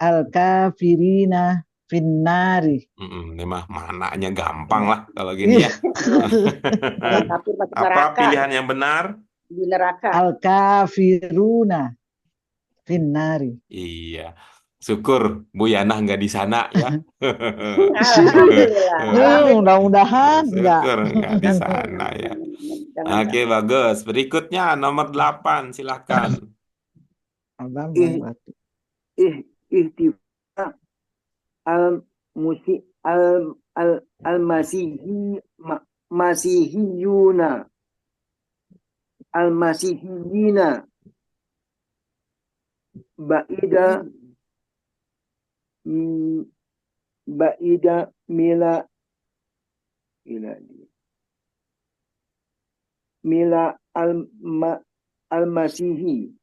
Al-kafirina finnari. Ini mah mananya gampang lah kalau gini ya. tapi masuk Apa neraka, pilihan yang benar? di neraka. Al-kafiruna finnari. Iya. Syukur Bu Yanah nggak di sana ya. Alhamdulillah. Mudah-mudahan enggak. Syukur nggak di sana ya. Jangan Oke, bagus. Berikutnya nomor 8, silakan. Abang ih Batu. ihtifa al musi al masihiyuna al masihiyina baida baida mila al masihi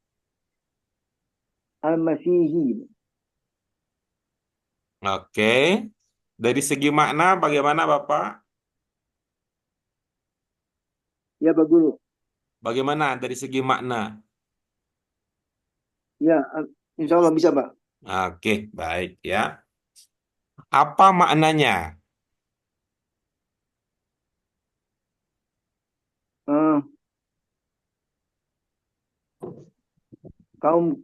Oke. Dari segi makna bagaimana Bapak? ya Pak Guru. Bagaimana dari segi makna? Ya, insya Allah bisa Pak. Oke, baik ya. Apa maknanya? Eh, kaum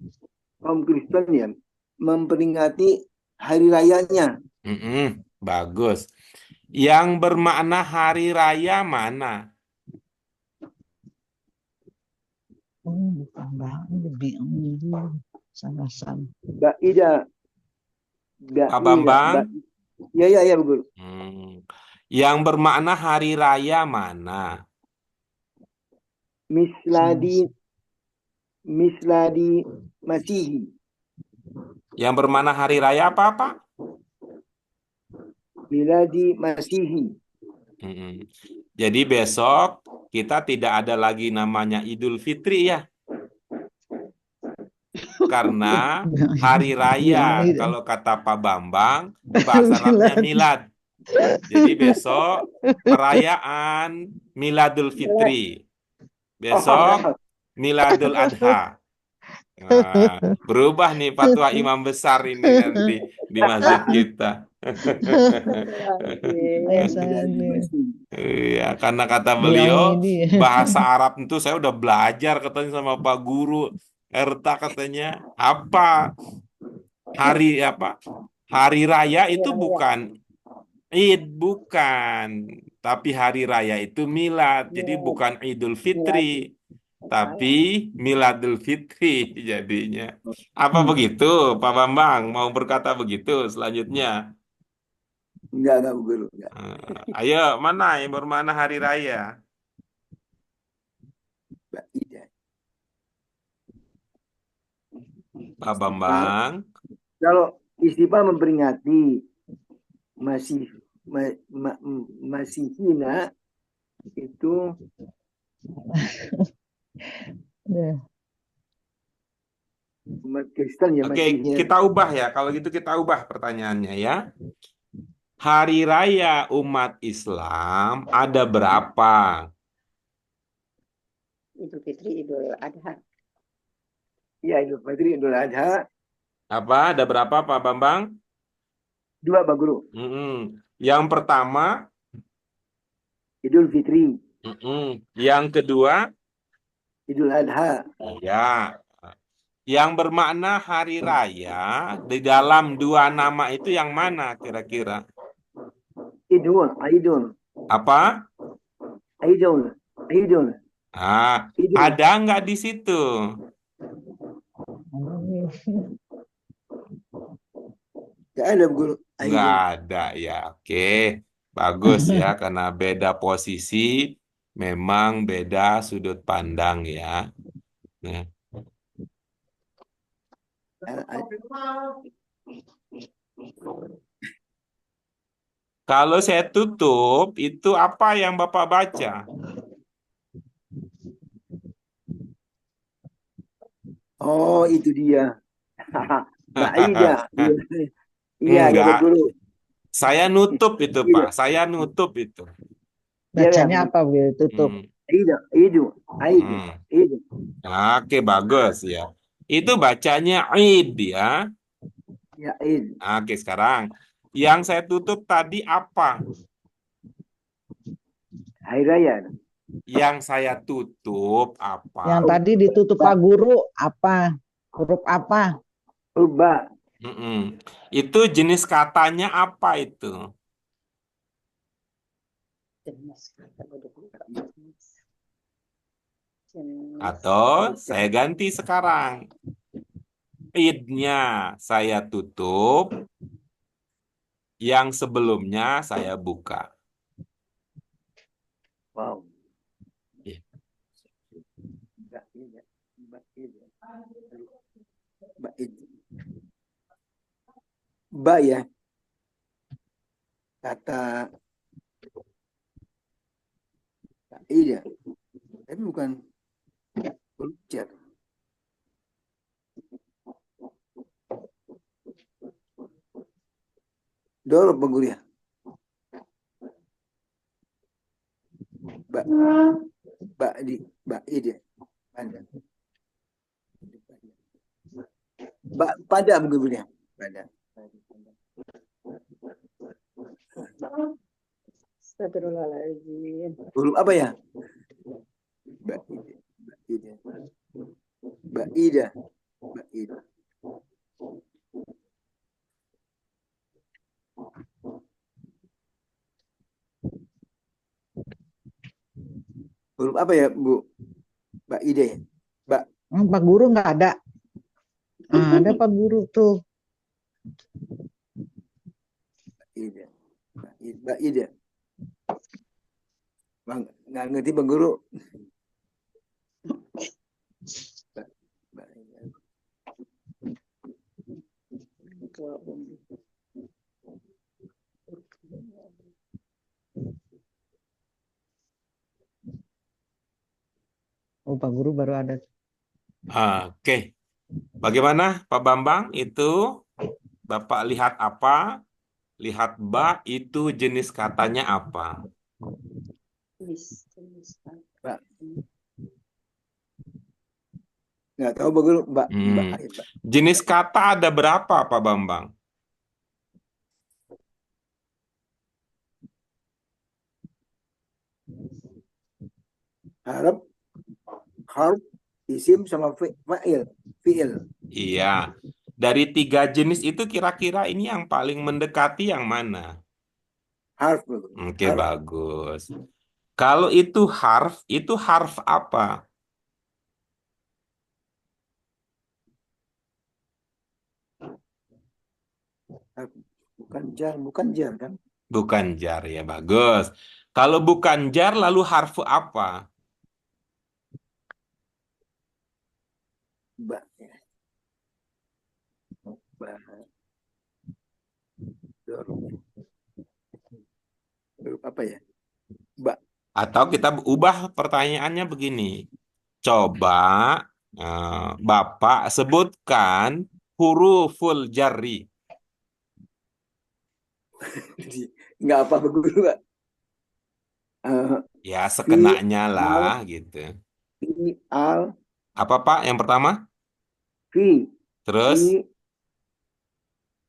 Kristen ya memperingati hari rayanya. Bagus. Yang bermakna hari raya mana? Bukan bang, lebih sama-sama. Baida. Pak Bambang? Ya Bu Guru. Yang bermakna hari raya mana? Misladi Masihi. Yang bermakna hari raya apa? Miladi Masihi. Jadi besok kita tidak ada lagi namanya Idul Fitri ya. Karena hari raya kalau kata Pak Bambang bahasa Arabnya milad. Jadi besok perayaan Miladul Fitri. Besok Miladul Adha. Nah, berubah nih fatwa imam besar ini nanti di masjid kita. Iya, karena kata beliau bahasa Arab itu saya udah belajar katanya sama Pak Guru Erta katanya apa hari raya itu bukan Id, bukan, tapi hari raya itu milad, jadi bukan Idul Fitri, tapi Miladul Fitri jadinya. Apa begitu, Pak Bambang? Mau berkata begitu selanjutnya? Enggak Bu Guru. Ayo, mana yang bermakna hari raya? Pak Bambang. Kalau istighfar memperingati Masihina itu Udah. Umat Kristen ya Oke, matinya. kita ubah ya. Kalau gitu kita ubah pertanyaannya ya. Hari raya umat Islam ada berapa? Idul Fitri, Idul Adha. Iya, Idul Fitri, Idul Adha. Apa? Ada berapa, Pak Bambang? 2, Pak Guru. Yang pertama, Idul Fitri, yang kedua, Idul Adha. ya. Yang bermakna hari raya di dalam dua nama itu yang mana kira-kira? Idul. Apa? Idul. Ah, Idul. ada nggak di situ? Nggak ada, Pak Guru. Nggak Idul. ada ya. Oke, bagus ya karena beda posisi, memang beda sudut pandang ya. Nah, kalau saya tutup, itu apa yang Bapak baca? Oh, itu dia. Mbak Ida. Iya, ya, Pak Enggak, Guru. saya nutup itu Ida. Pak, saya nutup itu. Bacanya apa, Wil? Tutup. Hmm, Idul. hmm. Oke, bagus ya. Itu bacanya Id ya. Ya, Id. Oke, sekarang yang saya tutup tadi apa? Hari Raya. Yang saya tutup apa? Yang tadi ditutup Pak Guru apa? Huruf apa? Mbak. Itu jenis katanya apa itu? Jenis kata Atau saya ganti sekarang. Id-nya saya tutup, yang sebelumnya saya buka. Wow. Iya. Mbak ya. Kata Ida. Tapi bukan ujar. Dorong, Pak Guru ya. Mbak Ida. Pada Pak Guru ya. Pada. Astagfirullahaladzim. Huruf apa ya? Mbak Ida. Huruf apa ya, Bu? Mbak Ida ya? Pak Guru nggak ada. Ada Pak Guru tuh. Mbak Ida. Bang, nggak ngerti Bang Guru. Oh, Pak Guru baru ada. Oke. Bagaimana Pak Bambang? Itu Bapak lihat apa? Lihat ba itu jenis katanya apa? Mbak. Nggak tahu Bang Guru. Mbak. Jenis kata ada berapa Pak Bambang? Harap, isim sama fi'il. Iya. Dari 3 jenis itu kira-kira ini yang paling mendekati yang mana? Harf. Oke, bagus. Kalau itu harf apa? Bukan jar kan? Bukan jar ya, bagus. Kalau bukan jar lalu harfu apa? Mbak. Huruf apa ya? Mbak. Atau kita ubah pertanyaannya begini. Coba Bapak sebutkan huruful jarri. Nggak apa-apa guru, Pak. Ya, Fi, sekenanya al, lah gitu. fi, al, Apa Pak yang pertama? fi, fi, Terus?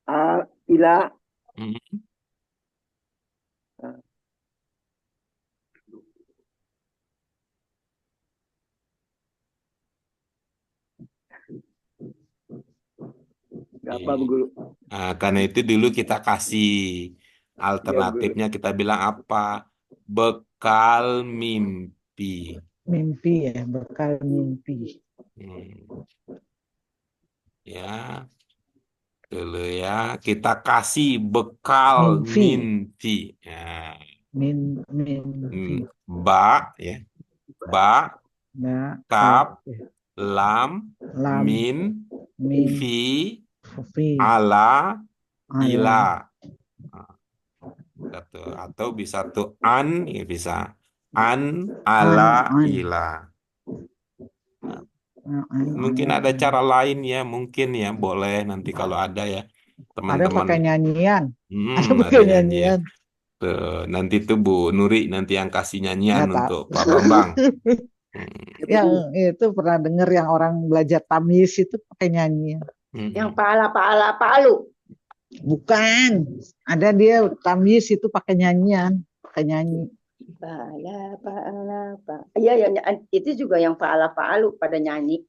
al, ila, Mm, nggak iya. apa-apa guru. Nah, karena itu dulu kita kasih Ya guru. alternatifnya, kita bilang apa? Bekal mimpi. Mimpi ya, bekal mimpi. Hmm, ya, dulu ya. Kita kasih bekal Mimpi. mimpi. Ya, Mimpi. ba, ya. Ba, Nah, kap, lam, lam, min, min, fi, fi, ala, ila. ala, Nah, satu. Atau bisa tuh an, ya bisa. An, ala, an. ila. Mungkin An. ada cara lain ya, mungkin ya, boleh nanti kalau ada ya, Ada teman-teman. pakai nyanyian. Ada Ada pakai nyanyian. nyanyian. Tuh, nanti tuh Bu Nuri nanti yang kasih nyanyian Nggak tahu. untuk Pak Bambang. Hmm, Yang itu pernah dengar yang orang belajar tamyiz itu pakai nyanyian. Yang hmm. pahala palu. Bukan. Ada dia tamyiz itu pakai nyanyian, pakai nyanyi. Pahala. Iya, ya, itu juga yang pahala palu pada nyanyi.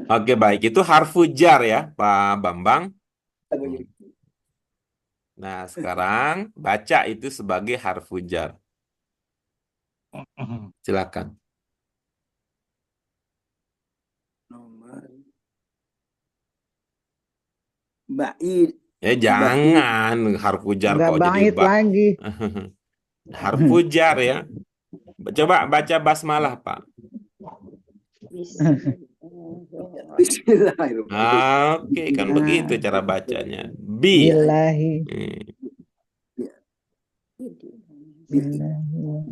Oke, baik. Itu harfu jar ya, Pak Bambang. Nah, sekarang baca itu sebagai harfu jar. Silakan. Nomor. Ba'id. Ya jangan harfu jar Nggak kok jadi bait ba. lagi. Harfu jar ya. Coba baca basmalah, Pak. Bismillahirrahmanirrahim. Oke, kan begitu cara bacanya. Bi. Billahi.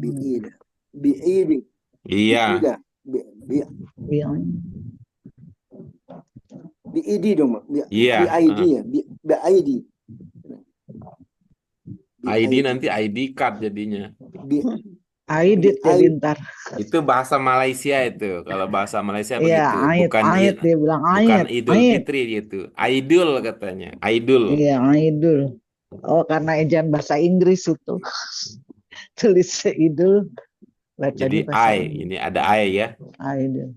Bi'id. Bi'id. Iya. Bi'idi dong, Mak. Iya. Bi'id ya. Bi'id. ID nanti ID card jadinya. Aidit jadi ntar. Itu bahasa Malaysia itu. Kalau bahasa Malaysia Iya, begitu. Bukan ait dia bilang bukan ait, Idul ait. Fitri gitu. Aidul katanya. Aidul. Iya, aidul. Oh, karena ejaan bahasa Inggris itu. Tulis idul, baca Jadi di bahasa I. Inggris. Ini ada I ya. Aidul.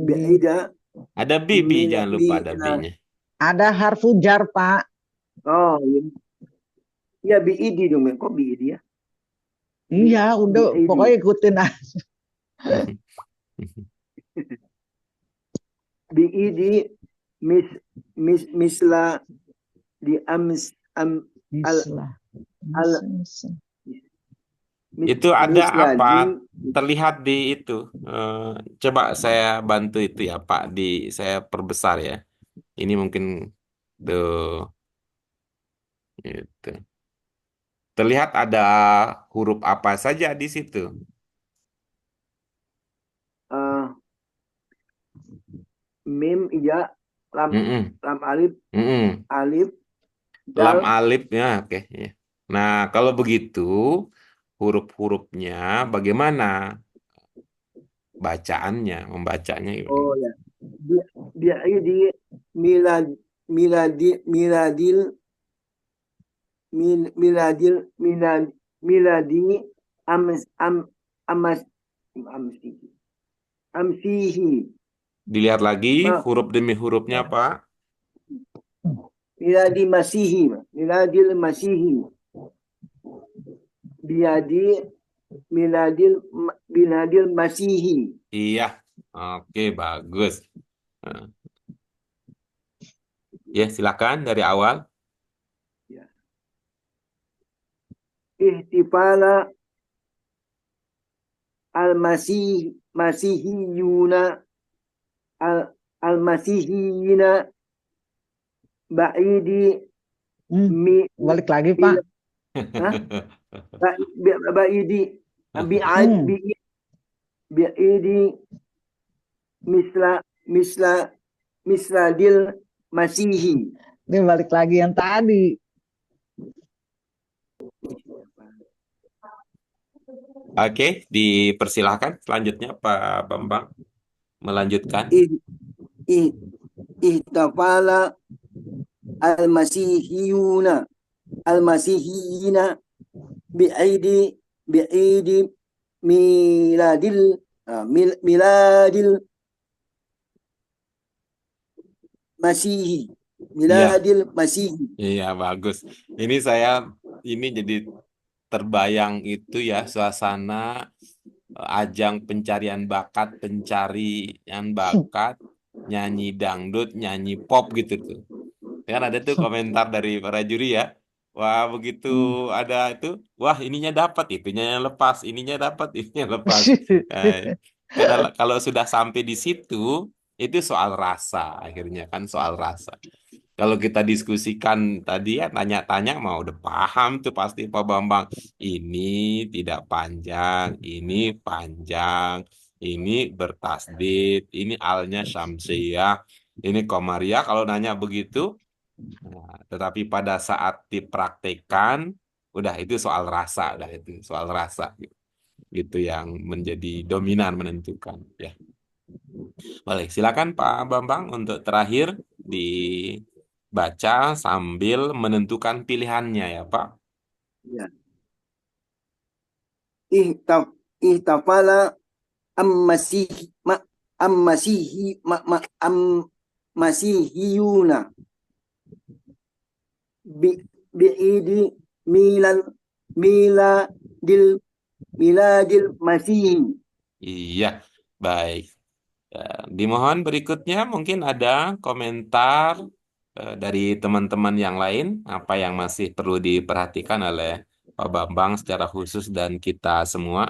Bi'ida. Ada B, jangan lupa ada B-nya. Ada harfu jar, Pak. Oh, iya. Ya bi'idi dong, Mak. Kok bi'idi ya? Iya, udah Bi'idi. pokoknya ikutin aja. Bi'idi misla di Mislah. Itu ada misla apa? Terlihat di itu. Coba saya bantu itu ya, Pak. Saya perbesar ya. Ini mungkin tuh. Gitu. Terlihat ada huruf apa saja di situ. Mim, ya, lam, Mm-mm. lam alif, Mm-mm. alif, Lam dal. alif ya, oke. Ya. Nah, kalau begitu huruf-hurufnya bagaimana bacaannya, membacanya? Oh ya. Bi'idi miladil miladi amsihi. Dilihat lagi Ma- huruf demi hurufnya, Pak. Miladil masihi. Miladil masihi. Iya, oke, bagus. Nah. Ya, silakan dari awal. Ihtifala masihiyuna al-masihiyina ba'idi Mi, Balik lagi, mi, Pak. Hah? Ba'idi. Bi'ad, Hmm, bi'idi misla, misla, misla dil masihi. ini balik lagi yang tadi. Oke, dipersilahkan selanjutnya Pak Bambang melanjutkan. Ih, ih, ihtafala al-masihiyuna, al-masihiyina bi'idi, bi'idi miladil, miladil masihi. Iya, Miladil masihi. iya bagus. Ini jadi terbayang itu ya suasana ajang pencarian bakat, pencarian bakat, nyanyi dangdut, nyanyi pop gitu tuh. Kan ada tuh komentar dari para juri ya. Wah, begitu Hmm. ada itu, wah ininya dapat, itunya yang lepas, ininya dapat, ininya lepas. Eh, kalau sudah sampai di situ, itu soal rasa akhirnya kan soal rasa. Kalau kita diskusikan tadi ya tanya-tanya mau udah paham tuh pasti Pak Bambang. Ini tidak panjang, ini panjang, ini bertasdid, ini alnya syamsiyah, ini komariah. Kalau nanya begitu, nah, tetapi pada saat dipraktekkan, udah itu soal rasa, udah itu soal rasa. Itu yang menjadi dominan menentukan. Ya, boleh. Silakan Pak Bambang untuk terakhir dibaca sambil menentukan pilihannya ya Pak. Ya. Ihtaf, ihtafala am masihi, am masihi, am masihiyuna bi, bi'idi milal, miladil, miladil masihi. Iya, baik. Dimohon berikutnya mungkin ada komentar dari teman-teman yang lain, apa yang masih perlu diperhatikan oleh Pak Bambang secara khusus dan kita semua.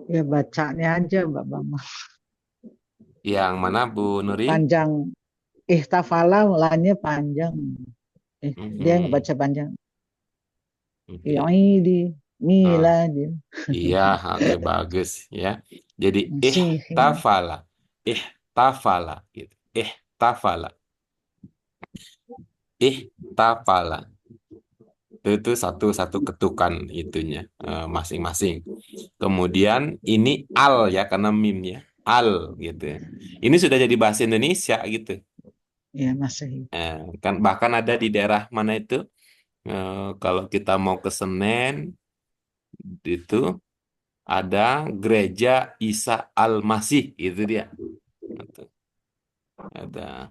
Ya bacanya aja, Mbak Bama. Yang mana Bu Nuri? Panjang. Ihtafala mulanya panjang. Dia nggak Mhm. baca panjang. Oke. Ini Ah, miladil iya, oke bagus ya. Jadi masihi. ihtafala, ihtafala gitu. Ihtafala, ihtafala. Itu satu-satu ketukan itunya masing-masing. Kemudian ini al ya karena mim ya. Al gitu ya. Ini sudah jadi bahasa Indonesia gitu. Ya masihi. Kan bahkan ada di daerah mana itu kalau kita mau ke Senen itu ada gereja Isa Al-Masih itu dia. Gitu. Ada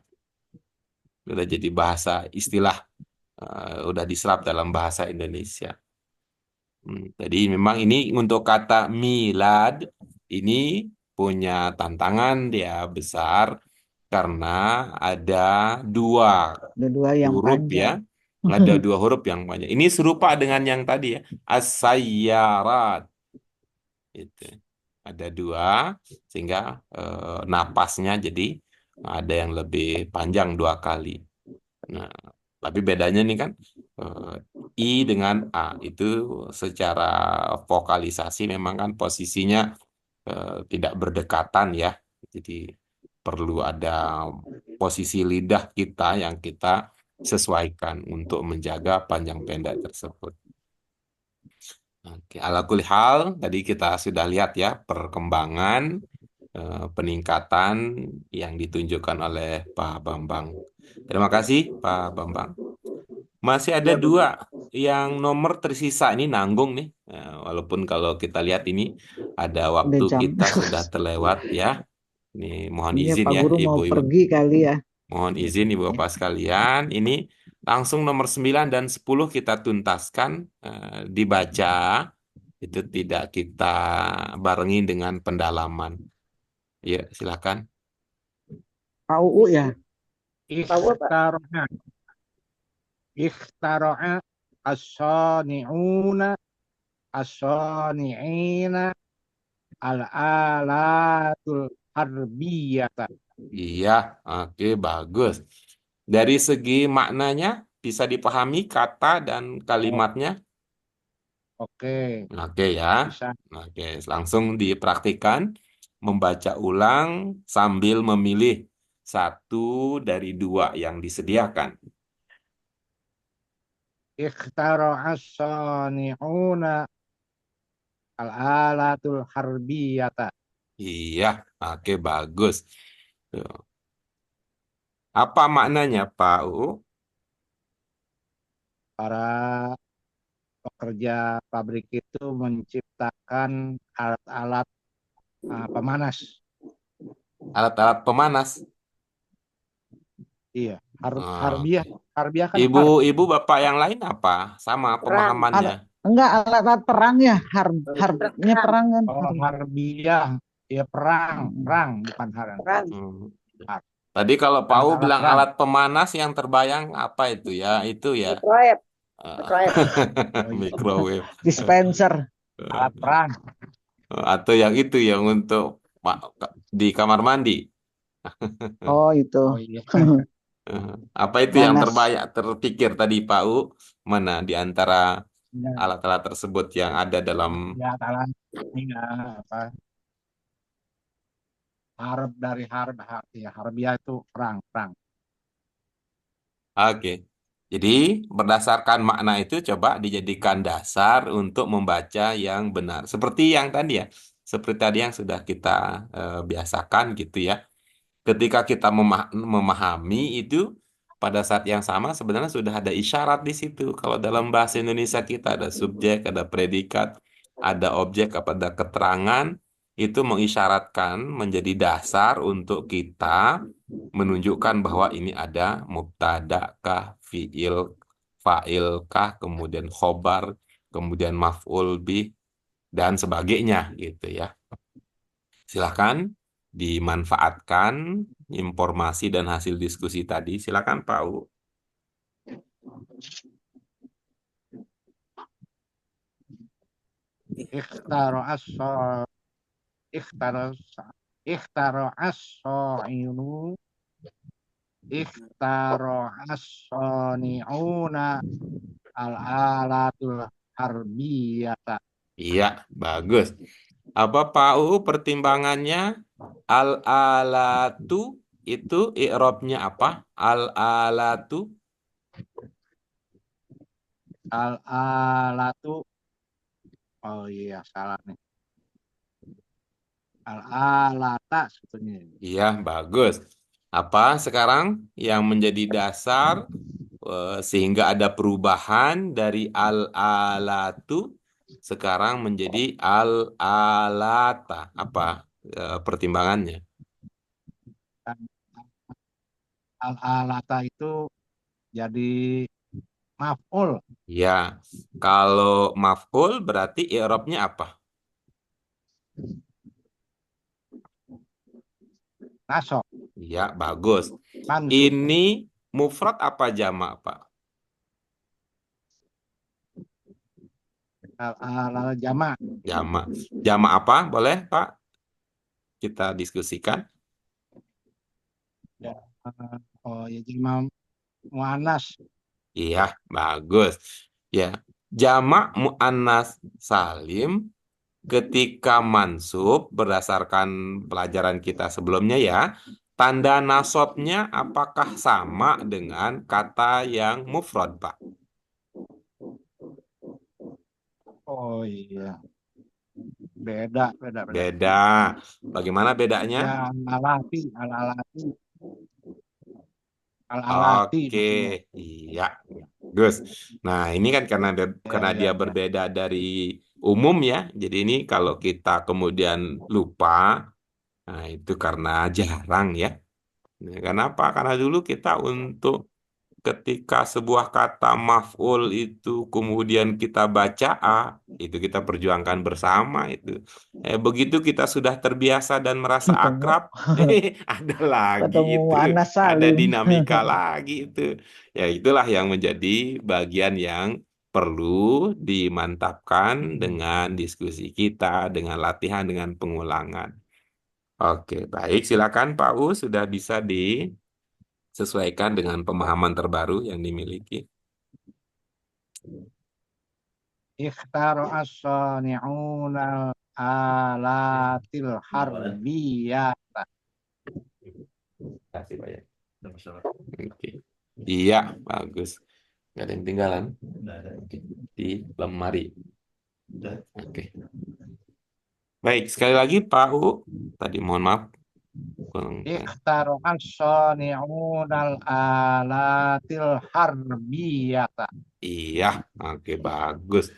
udah jadi bahasa istilah udah diserap dalam bahasa Indonesia. Jadi memang ini untuk kata milad ini punya tantangan dia besar karena ada dua Dua-dua yang huruf ya. panjang. Ada dua huruf yang banyak. Ini serupa dengan yang tadi ya. As-sayyarat. Itu. Ada dua sehingga napasnya jadi ada yang lebih panjang dua kali. Nah, tapi bedanya nih kan I dengan A itu secara vokalisasi memang kan posisinya tidak berdekatan ya. Jadi perlu ada posisi lidah kita yang kita sesuaikan untuk menjaga panjang pendek tersebut. Oke, ala kulli hal tadi kita sudah lihat ya perkembangan peningkatan yang ditunjukkan oleh Pak Bambang. Terima kasih Pak Bambang. Masih ada Ya, dua yang nomor tersisa ini nanggung nih. Walaupun kalau kita lihat ini ada Udah waktu jam. kita sudah terlewat ya. Ini mohon Iya izin Pak ya Guru mau Ibu-ibu. pergi kali ya. Mohon izin Ibu Bapak sekalian. Ini langsung nomor 9 dan 10 kita tuntaskan dibaca. Itu tidak kita barengi dengan pendalaman. Ya, silakan. Pak UU ya. Bahwa Pak. Ikhtara'a, ikhtara'a as-sani'una, as-sani'ina, al-alatul harbiyata. Iya, oke bagus. Dari segi maknanya Bisa dipahami kata dan kalimatnya? Oke, Oke ya. bisa. Oke, langsung dipraktikkan membaca ulang sambil memilih satu dari dua yang disediakan. Ikhtara'a as-sani'una al-alatul harbiyata. Iya, oke bagus. Tuh. Apa maknanya Pak UU? Para pekerja pabrik itu menciptakan alat-alat pemanas. Alat-alat pemanas. Iya, harbiah. Oke. Harbiah kan Ibu-ibu bapak yang lain apa? Sama Perang. pemahamannya. Enggak, alat-alat perang ya, harbnya Perang. perang kan. Oh, harbiah. Ya perang, Mm-mm. perang bukan harang. Perang. Hmm. Tadi kalau Pak U Alat-alat bilang perang. alat pemanas yang terbayang apa itu ya? Itu ya. Microwave. eh, Microwave. Oh iya, Microwave. Dispenser. alat perang. Atau yang itu yang untuk di kamar mandi. Oh itu Oh iya. Eh, Apa itu yang nanas. terbayang, terpikir tadi Pak U? Mana di antara Ya, alat-alat tersebut yang ada dalam... ya alat ini apa? Harb dari ya harbiah itu perang, perang. Oke. Jadi berdasarkan makna itu coba dijadikan dasar untuk membaca yang benar. Seperti yang tadi ya. Seperti tadi yang sudah kita biasakan gitu ya. Ketika kita memahami itu pada saat yang sama sebenarnya sudah ada isyarat di situ. Kalau dalam bahasa Indonesia kita ada subjek, ada predikat, ada objek, ada keterangan, itu mengisyaratkan menjadi dasar untuk kita menunjukkan bahwa ini ada mubtada kah, fiil, fa'il kah, kemudian khobar, kemudian maf'ul bih dan sebagainya gitu ya. Silakan dimanfaatkan informasi dan hasil diskusi tadi. Silakan Pak U. Ikhtaro aso, ikhtaro, ikhtaro aso ikhtaro as-sani'una al-alatul harbiyata. Iya, bagus. Apa Pak U pertimbangannya al-alatu itu i'rabnya apa? Al-alatu. Al-alatu, oh iya salah nih. Al-alata sebetulnya. Iya, bagus. Apa sekarang yang menjadi dasar sehingga ada perubahan dari al-alatu sekarang menjadi al-alata. Apa pertimbangannya? Dan al-alata itu jadi maf'ul, Ya, kalau maf'ul berarti i'rabnya apa? nasab, Ya, bagus. mansub. Ini mufrad apa jamak, Pak? Al jama, Jamak. Jamak apa? Boleh, Pak? Kita diskusikan. ya, oh ya jadi muannas. Iya, bagus. Ya, jamak muannas salim ketika mansub berdasarkan pelajaran kita sebelumnya ya, tanda nasabnya apakah sama dengan kata yang mufrad, Pak? Oh iya, beda. Beda. Bagaimana bedanya? Ya al-alati, al-alati Oke, maksudnya. iya, Gus. Nah, ini kan karena Ya, karena dia ya. berbeda dari umum ya. Jadi ini kalau kita kemudian lupa, nah itu karena jarang ya. Nah, kenapa? Karena dulu kita untuk ketika sebuah kata maf'ul itu kemudian kita baca A, itu kita perjuangkan bersama itu. Begitu kita sudah terbiasa dan merasa Ketemu akrab, ada lagi ketemu itu, Anas ada Salim. dinamika lagi itu. Ya itulah yang menjadi bagian yang perlu dimantapkan dengan diskusi kita, dengan latihan, dengan pengulangan. Oke, baik. Silakan Pak U, sudah bisa disesuaikan dengan pemahaman terbaru yang dimiliki. Ikhtaro as-sani'una alatil harbiyata. Kasih Pak ya. Oke. Iya, bagus. Nggak ada yang tinggalan. Oke. Di lemari. Oke. Baik, sekali lagi Pak U. Tadi mohon maaf. Kurang- Ikhtaro as-sani'una alatil harbiyata. Iya, oke bagus.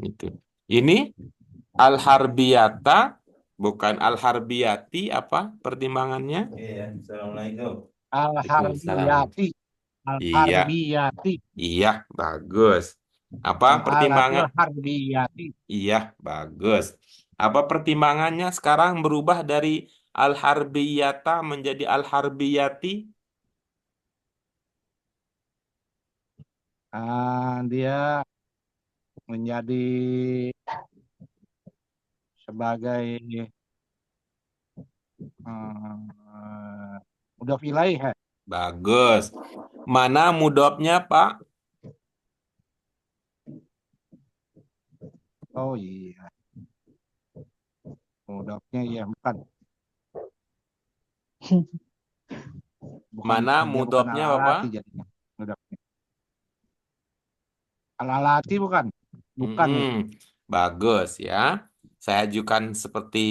Itu. Ini al-harbiyata bukan al-harbiyati apa pertimbangannya? Iya, assalamualaikum. Waalaikumsalam. Al-harbiyati. Iya, Al-harbiyati. iya, bagus. Apa Al-alatil pertimbangan? harbiyati. Iya, bagus. Apa pertimbangannya sekarang berubah dari al-harbiyata menjadi al-harbiyati? Dia menjadi sebagai mudhof ilaih. Bagus. Mana mudhofnya, Pak? Oh iya, mudhofnya ya bukan Mana dia bukan mudhofnya, Bapak? al-alati jadinya mudhofnya. Al-alati bukan ya. Bagus ya. Saya ajukan seperti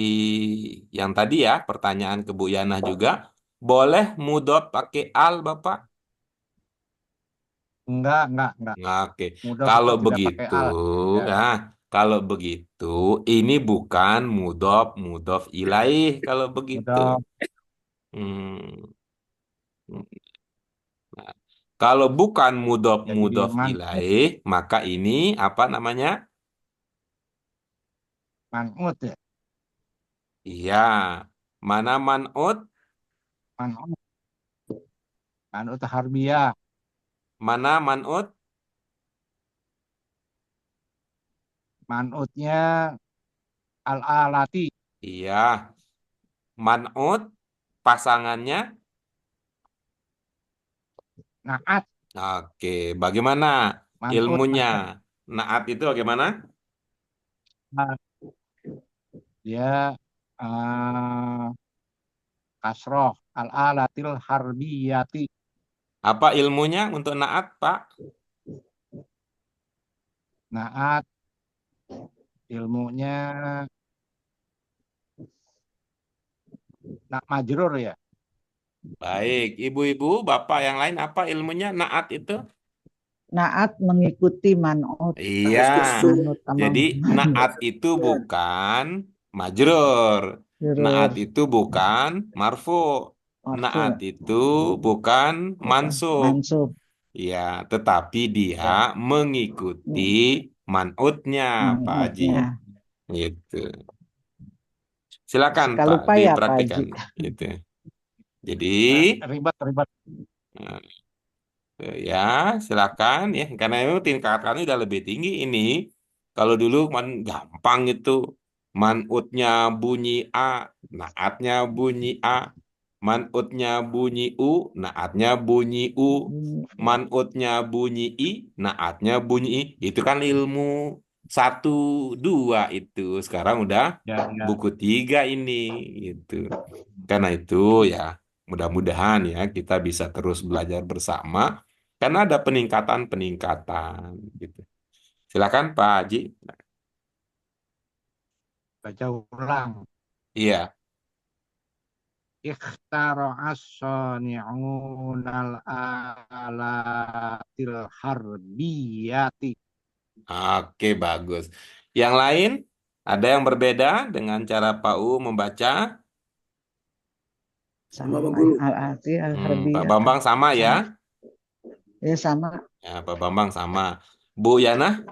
yang tadi ya, pertanyaan ke Bu Yana juga. Boleh mudhof pakai al, Bapak? Enggak. Nah, oke. Mudhof itu Kalau tidak pakai begitu, al. Ya, nah, kalau begitu, ini bukan mudhof ilaih kalau begitu. mudhof Hmm. Nah, kalau bukan jadi mudhof man'ut, ilaih, maka ini apa namanya? man'ut ya, Iya. Mana man'ut? man'ut, man'ut harbiyah, Mana man'ut? man'utnya al-alati, Iya. Man'ut pasangannya. naat, Oke, bagaimana man'ut, ilmunya? Naat itu bagaimana? dia eh, kasroh al-alatil harbiyati. Apa ilmunya untuk naat, Pak? Naat ilmunya nak majrur ya. Baik, ibu-ibu, bapak yang lain apa ilmunya naat itu? Naat mengikuti man'ut. Iya, Manut sama jadi naat itu bukan majrur. Naat jurur itu bukan marfu. Naat marfu, itu bukan bukan mansub. mansub. Ya, tetapi dia Ya, mengikuti man'utnya, Pak Haji. manutnya. Gitu. Silakan, Suka Pak, lupa ya Pak Haji. dipraktikkan. Gitu. Jadi, Ribet. nah, ya, silakan ya. Karena itu tingkatannya udah lebih tinggi ini. Kalau dulu gampang itu. Man'utnya bunyi A, naatnya bunyi A. Man'utnya bunyi U, naatnya bunyi U. Man'utnya bunyi I, naatnya bunyi I. Itu kan ilmu 1, 2 itu. Sekarang udah Ya. buku 3 ini. Gitu. Karena itu ya, mudah-mudahan ya kita bisa terus belajar bersama. Karena ada peningkatan-peningkatan. Gitu. Silakan Pak Haji. Baca ulang. Iya. Ikhtaro as-sani'unal alatil harbiyati. Oke, bagus. Yang lain, ada yang berbeda dengan cara Pak U membaca? Sama Bang Guru. al-arti Pak al-harbiyah. Bambang sama ya? Ya sama. Ya, Pak Bambang sama. Bu Yana?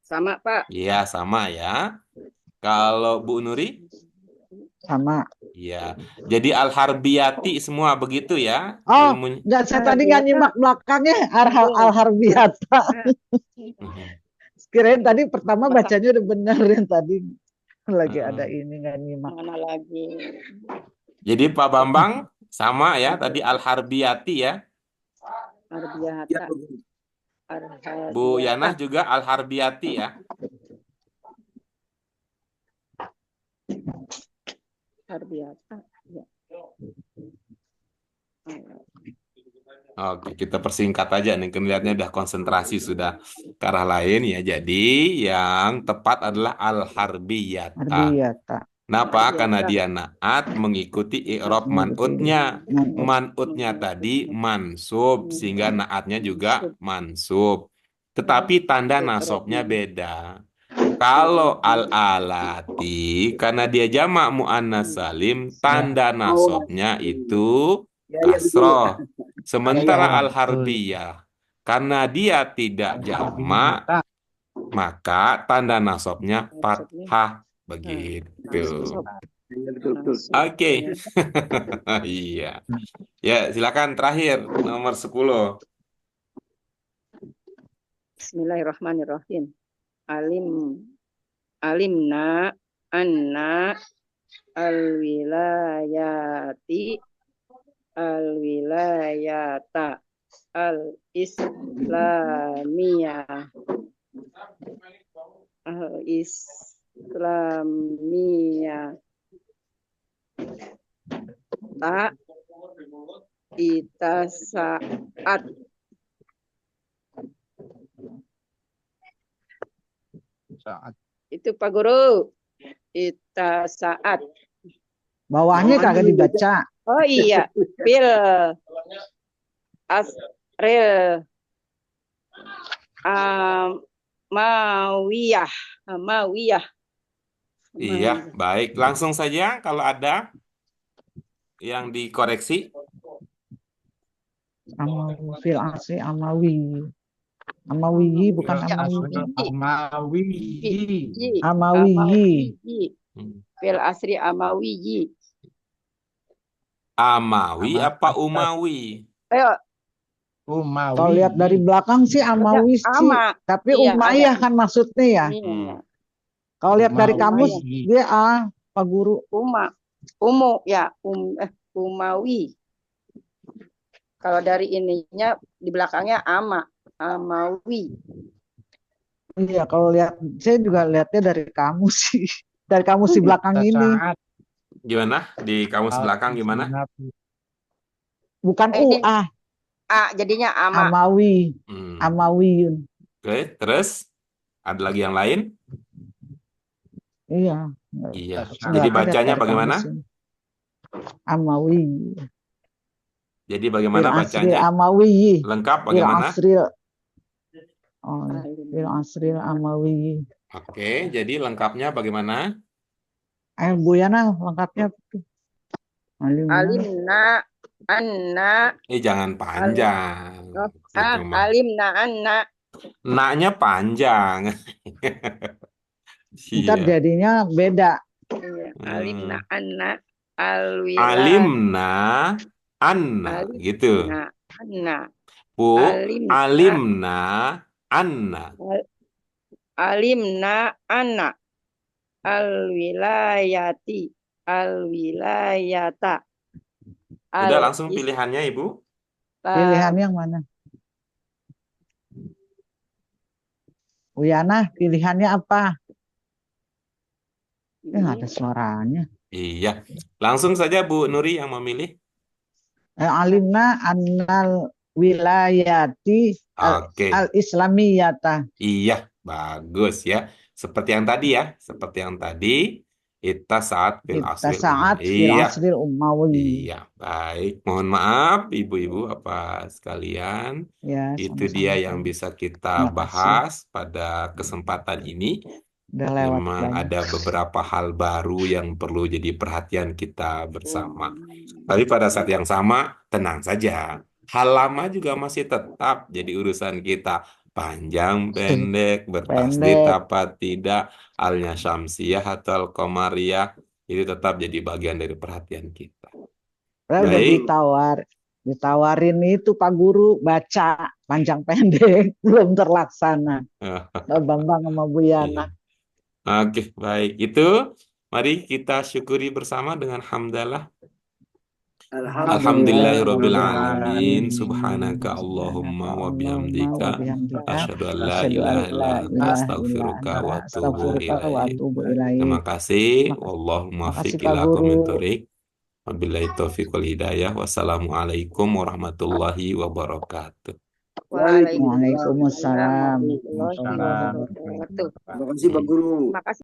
Sama, Pak. Iya, sama ya. Kalau Bu Nuri? Sama. Iya. Jadi al-harbiyati semua begitu ya Oh, ilmunya. enggak, saya tadi nggak nyimak belakangnya al-harbiyata. Kirain tadi pertama bacanya udah benar, yang tadi lagi ada ini nggak nyimak. Mana lagi? Jadi Pak Bambang sama ya tadi al-harbiyati ya. Arbiyata. Ya, Bu. Bu Yanah Arhadiyata. juga Al-Harbiyati ya. Arbiyata. Ya. Oke, kita persingkat aja nih. Kelihatannya udah konsentrasi sudah ke arah lain ya. Jadi yang tepat adalah Al-Harbiyata. Arbiyata. Kenapa? Karena Arbiyata. dia naat mengikuti i'rab man'utnya. Man'utnya tadi mansub, sehingga naatnya juga mansub. Tetapi tanda nasobnya beda. Kalau al-alati, karena dia jamak muannas salim, tanda nasobnya itu Ya, ya, betul. kasroh. Sementara Ya, al-harbiyah, karena dia tidak jamak, Harbiyata. maka tanda nasobnya Maksudnya fathah. Begitu. nasab. Ya, betul. Oke. Nasab. Iya. Ya, silakan terakhir nomor 10. Bismillahirrahmanirrahim. Alimna anna alwilayata al-islamiyah ta itasaat. Saat Itu Pak Guru. Itasaat. bawahnya kagak dibaca. Oh iya, fil asril mawiyah. Iya, baik. Langsung saja kalau ada yang dikoreksi. Amawi fil asri amawi. Amawi bukan amawi. Amawi. Amawi. Fil asri amawiyi. Amawi apa Umawi? Ayo, Umawi. Kalau lihat dari belakang sih Amawi sih, ama. tapi Iya, Umayyah ada. kan maksudnya ya. Iya. Kalau lihat dari kamus Umawi. dia Pak Guru. Umu ya, Umawi. Kalau dari ininya di belakangnya Amawi. Iya, kalau lihat saya juga lihatnya dari kamus sih. Dari kamus di belakang ini. Saat Gimana? Di kamus belakang gimana? Bukan Ini A, jadinya ama. Amawi. Amawiyun. Oke, terus ada lagi yang lain? Iya. Iya. Nggak Jadi ada bacanya dari bagaimana? kamus ini. Amawi. Jadi Fil bagaimana asril bacanya? amawi. Lengkap Fil bagaimana? asril. Oh, fil asril amawi. Oke, jadi lengkapnya bagaimana? Bu Yana lengkapnya. Alimna anna Jangan panjang. Itu mah. alimna anna. Naknya panjang. Ntar Iya. jadinya beda. Iya, alimna anna alwilayah. Alimna anna gitu. Anna. Bu, Alimna. alimna anna. Alimna anna alwilayata. Udah langsung pilihannya, Ibu. Pilihan yang mana? Bu Yana, pilihannya apa? Nggak ada suaranya. Iya. Langsung saja Bu Nuri yang memilih. Alimna annal wilayati Oke. al-islamiyata. Iya, bagus ya. Seperti yang tadi ya. Seperti yang tadi. Kita saat fil Kita asril saat fil Iya. asril umawi. Iya, baik. Mohon maaf Ibu-ibu apa sekalian. Ya, Itu sama-sama. dia yang bisa kita Terima kasih. bahas pada kesempatan ini. Udah lewat Memang banyak. ada beberapa hal baru yang perlu jadi perhatian kita bersama. Tapi pada saat yang sama, tenang saja. Hal lama juga masih tetap jadi urusan kita. Panjang, pendek, bertasdid Pendek. apa tidak, alnya syamsiyah atau al-qamariyah, itu tetap jadi bagian dari perhatian kita. Udah Baik. ditawarin itu Pak Guru baca panjang pendek belum terlaksana. Pak Bambang sama Bu Yana. Oke, baik. Itu mari kita syukuri bersama dengan hamdalah. Alhamdulillahirabbil alamin. Alhamdulillahirobbilalamin. Subhanaka Allahumma wa Allahumma bihamdika wa bihamdika asyhadu an la asyhadu an ilaha illa la anta ilaha illa astaghfiruka anta wa atubu astaghfiruka wa ilaik. atubu Terima ilaik. kasih. Makasih, Wallahu muwaffiq makasih Pak ila Guru. aqwamit thoriq. Wabillahi taufiq wal hidayah. Wassalamualaikum warahmatullahi wabarakatuh. Waalaikumsalam. warahmatullahi Waalaikumsalam. wabarakatuh. Terima kasih Pak Guru. Terima kasih.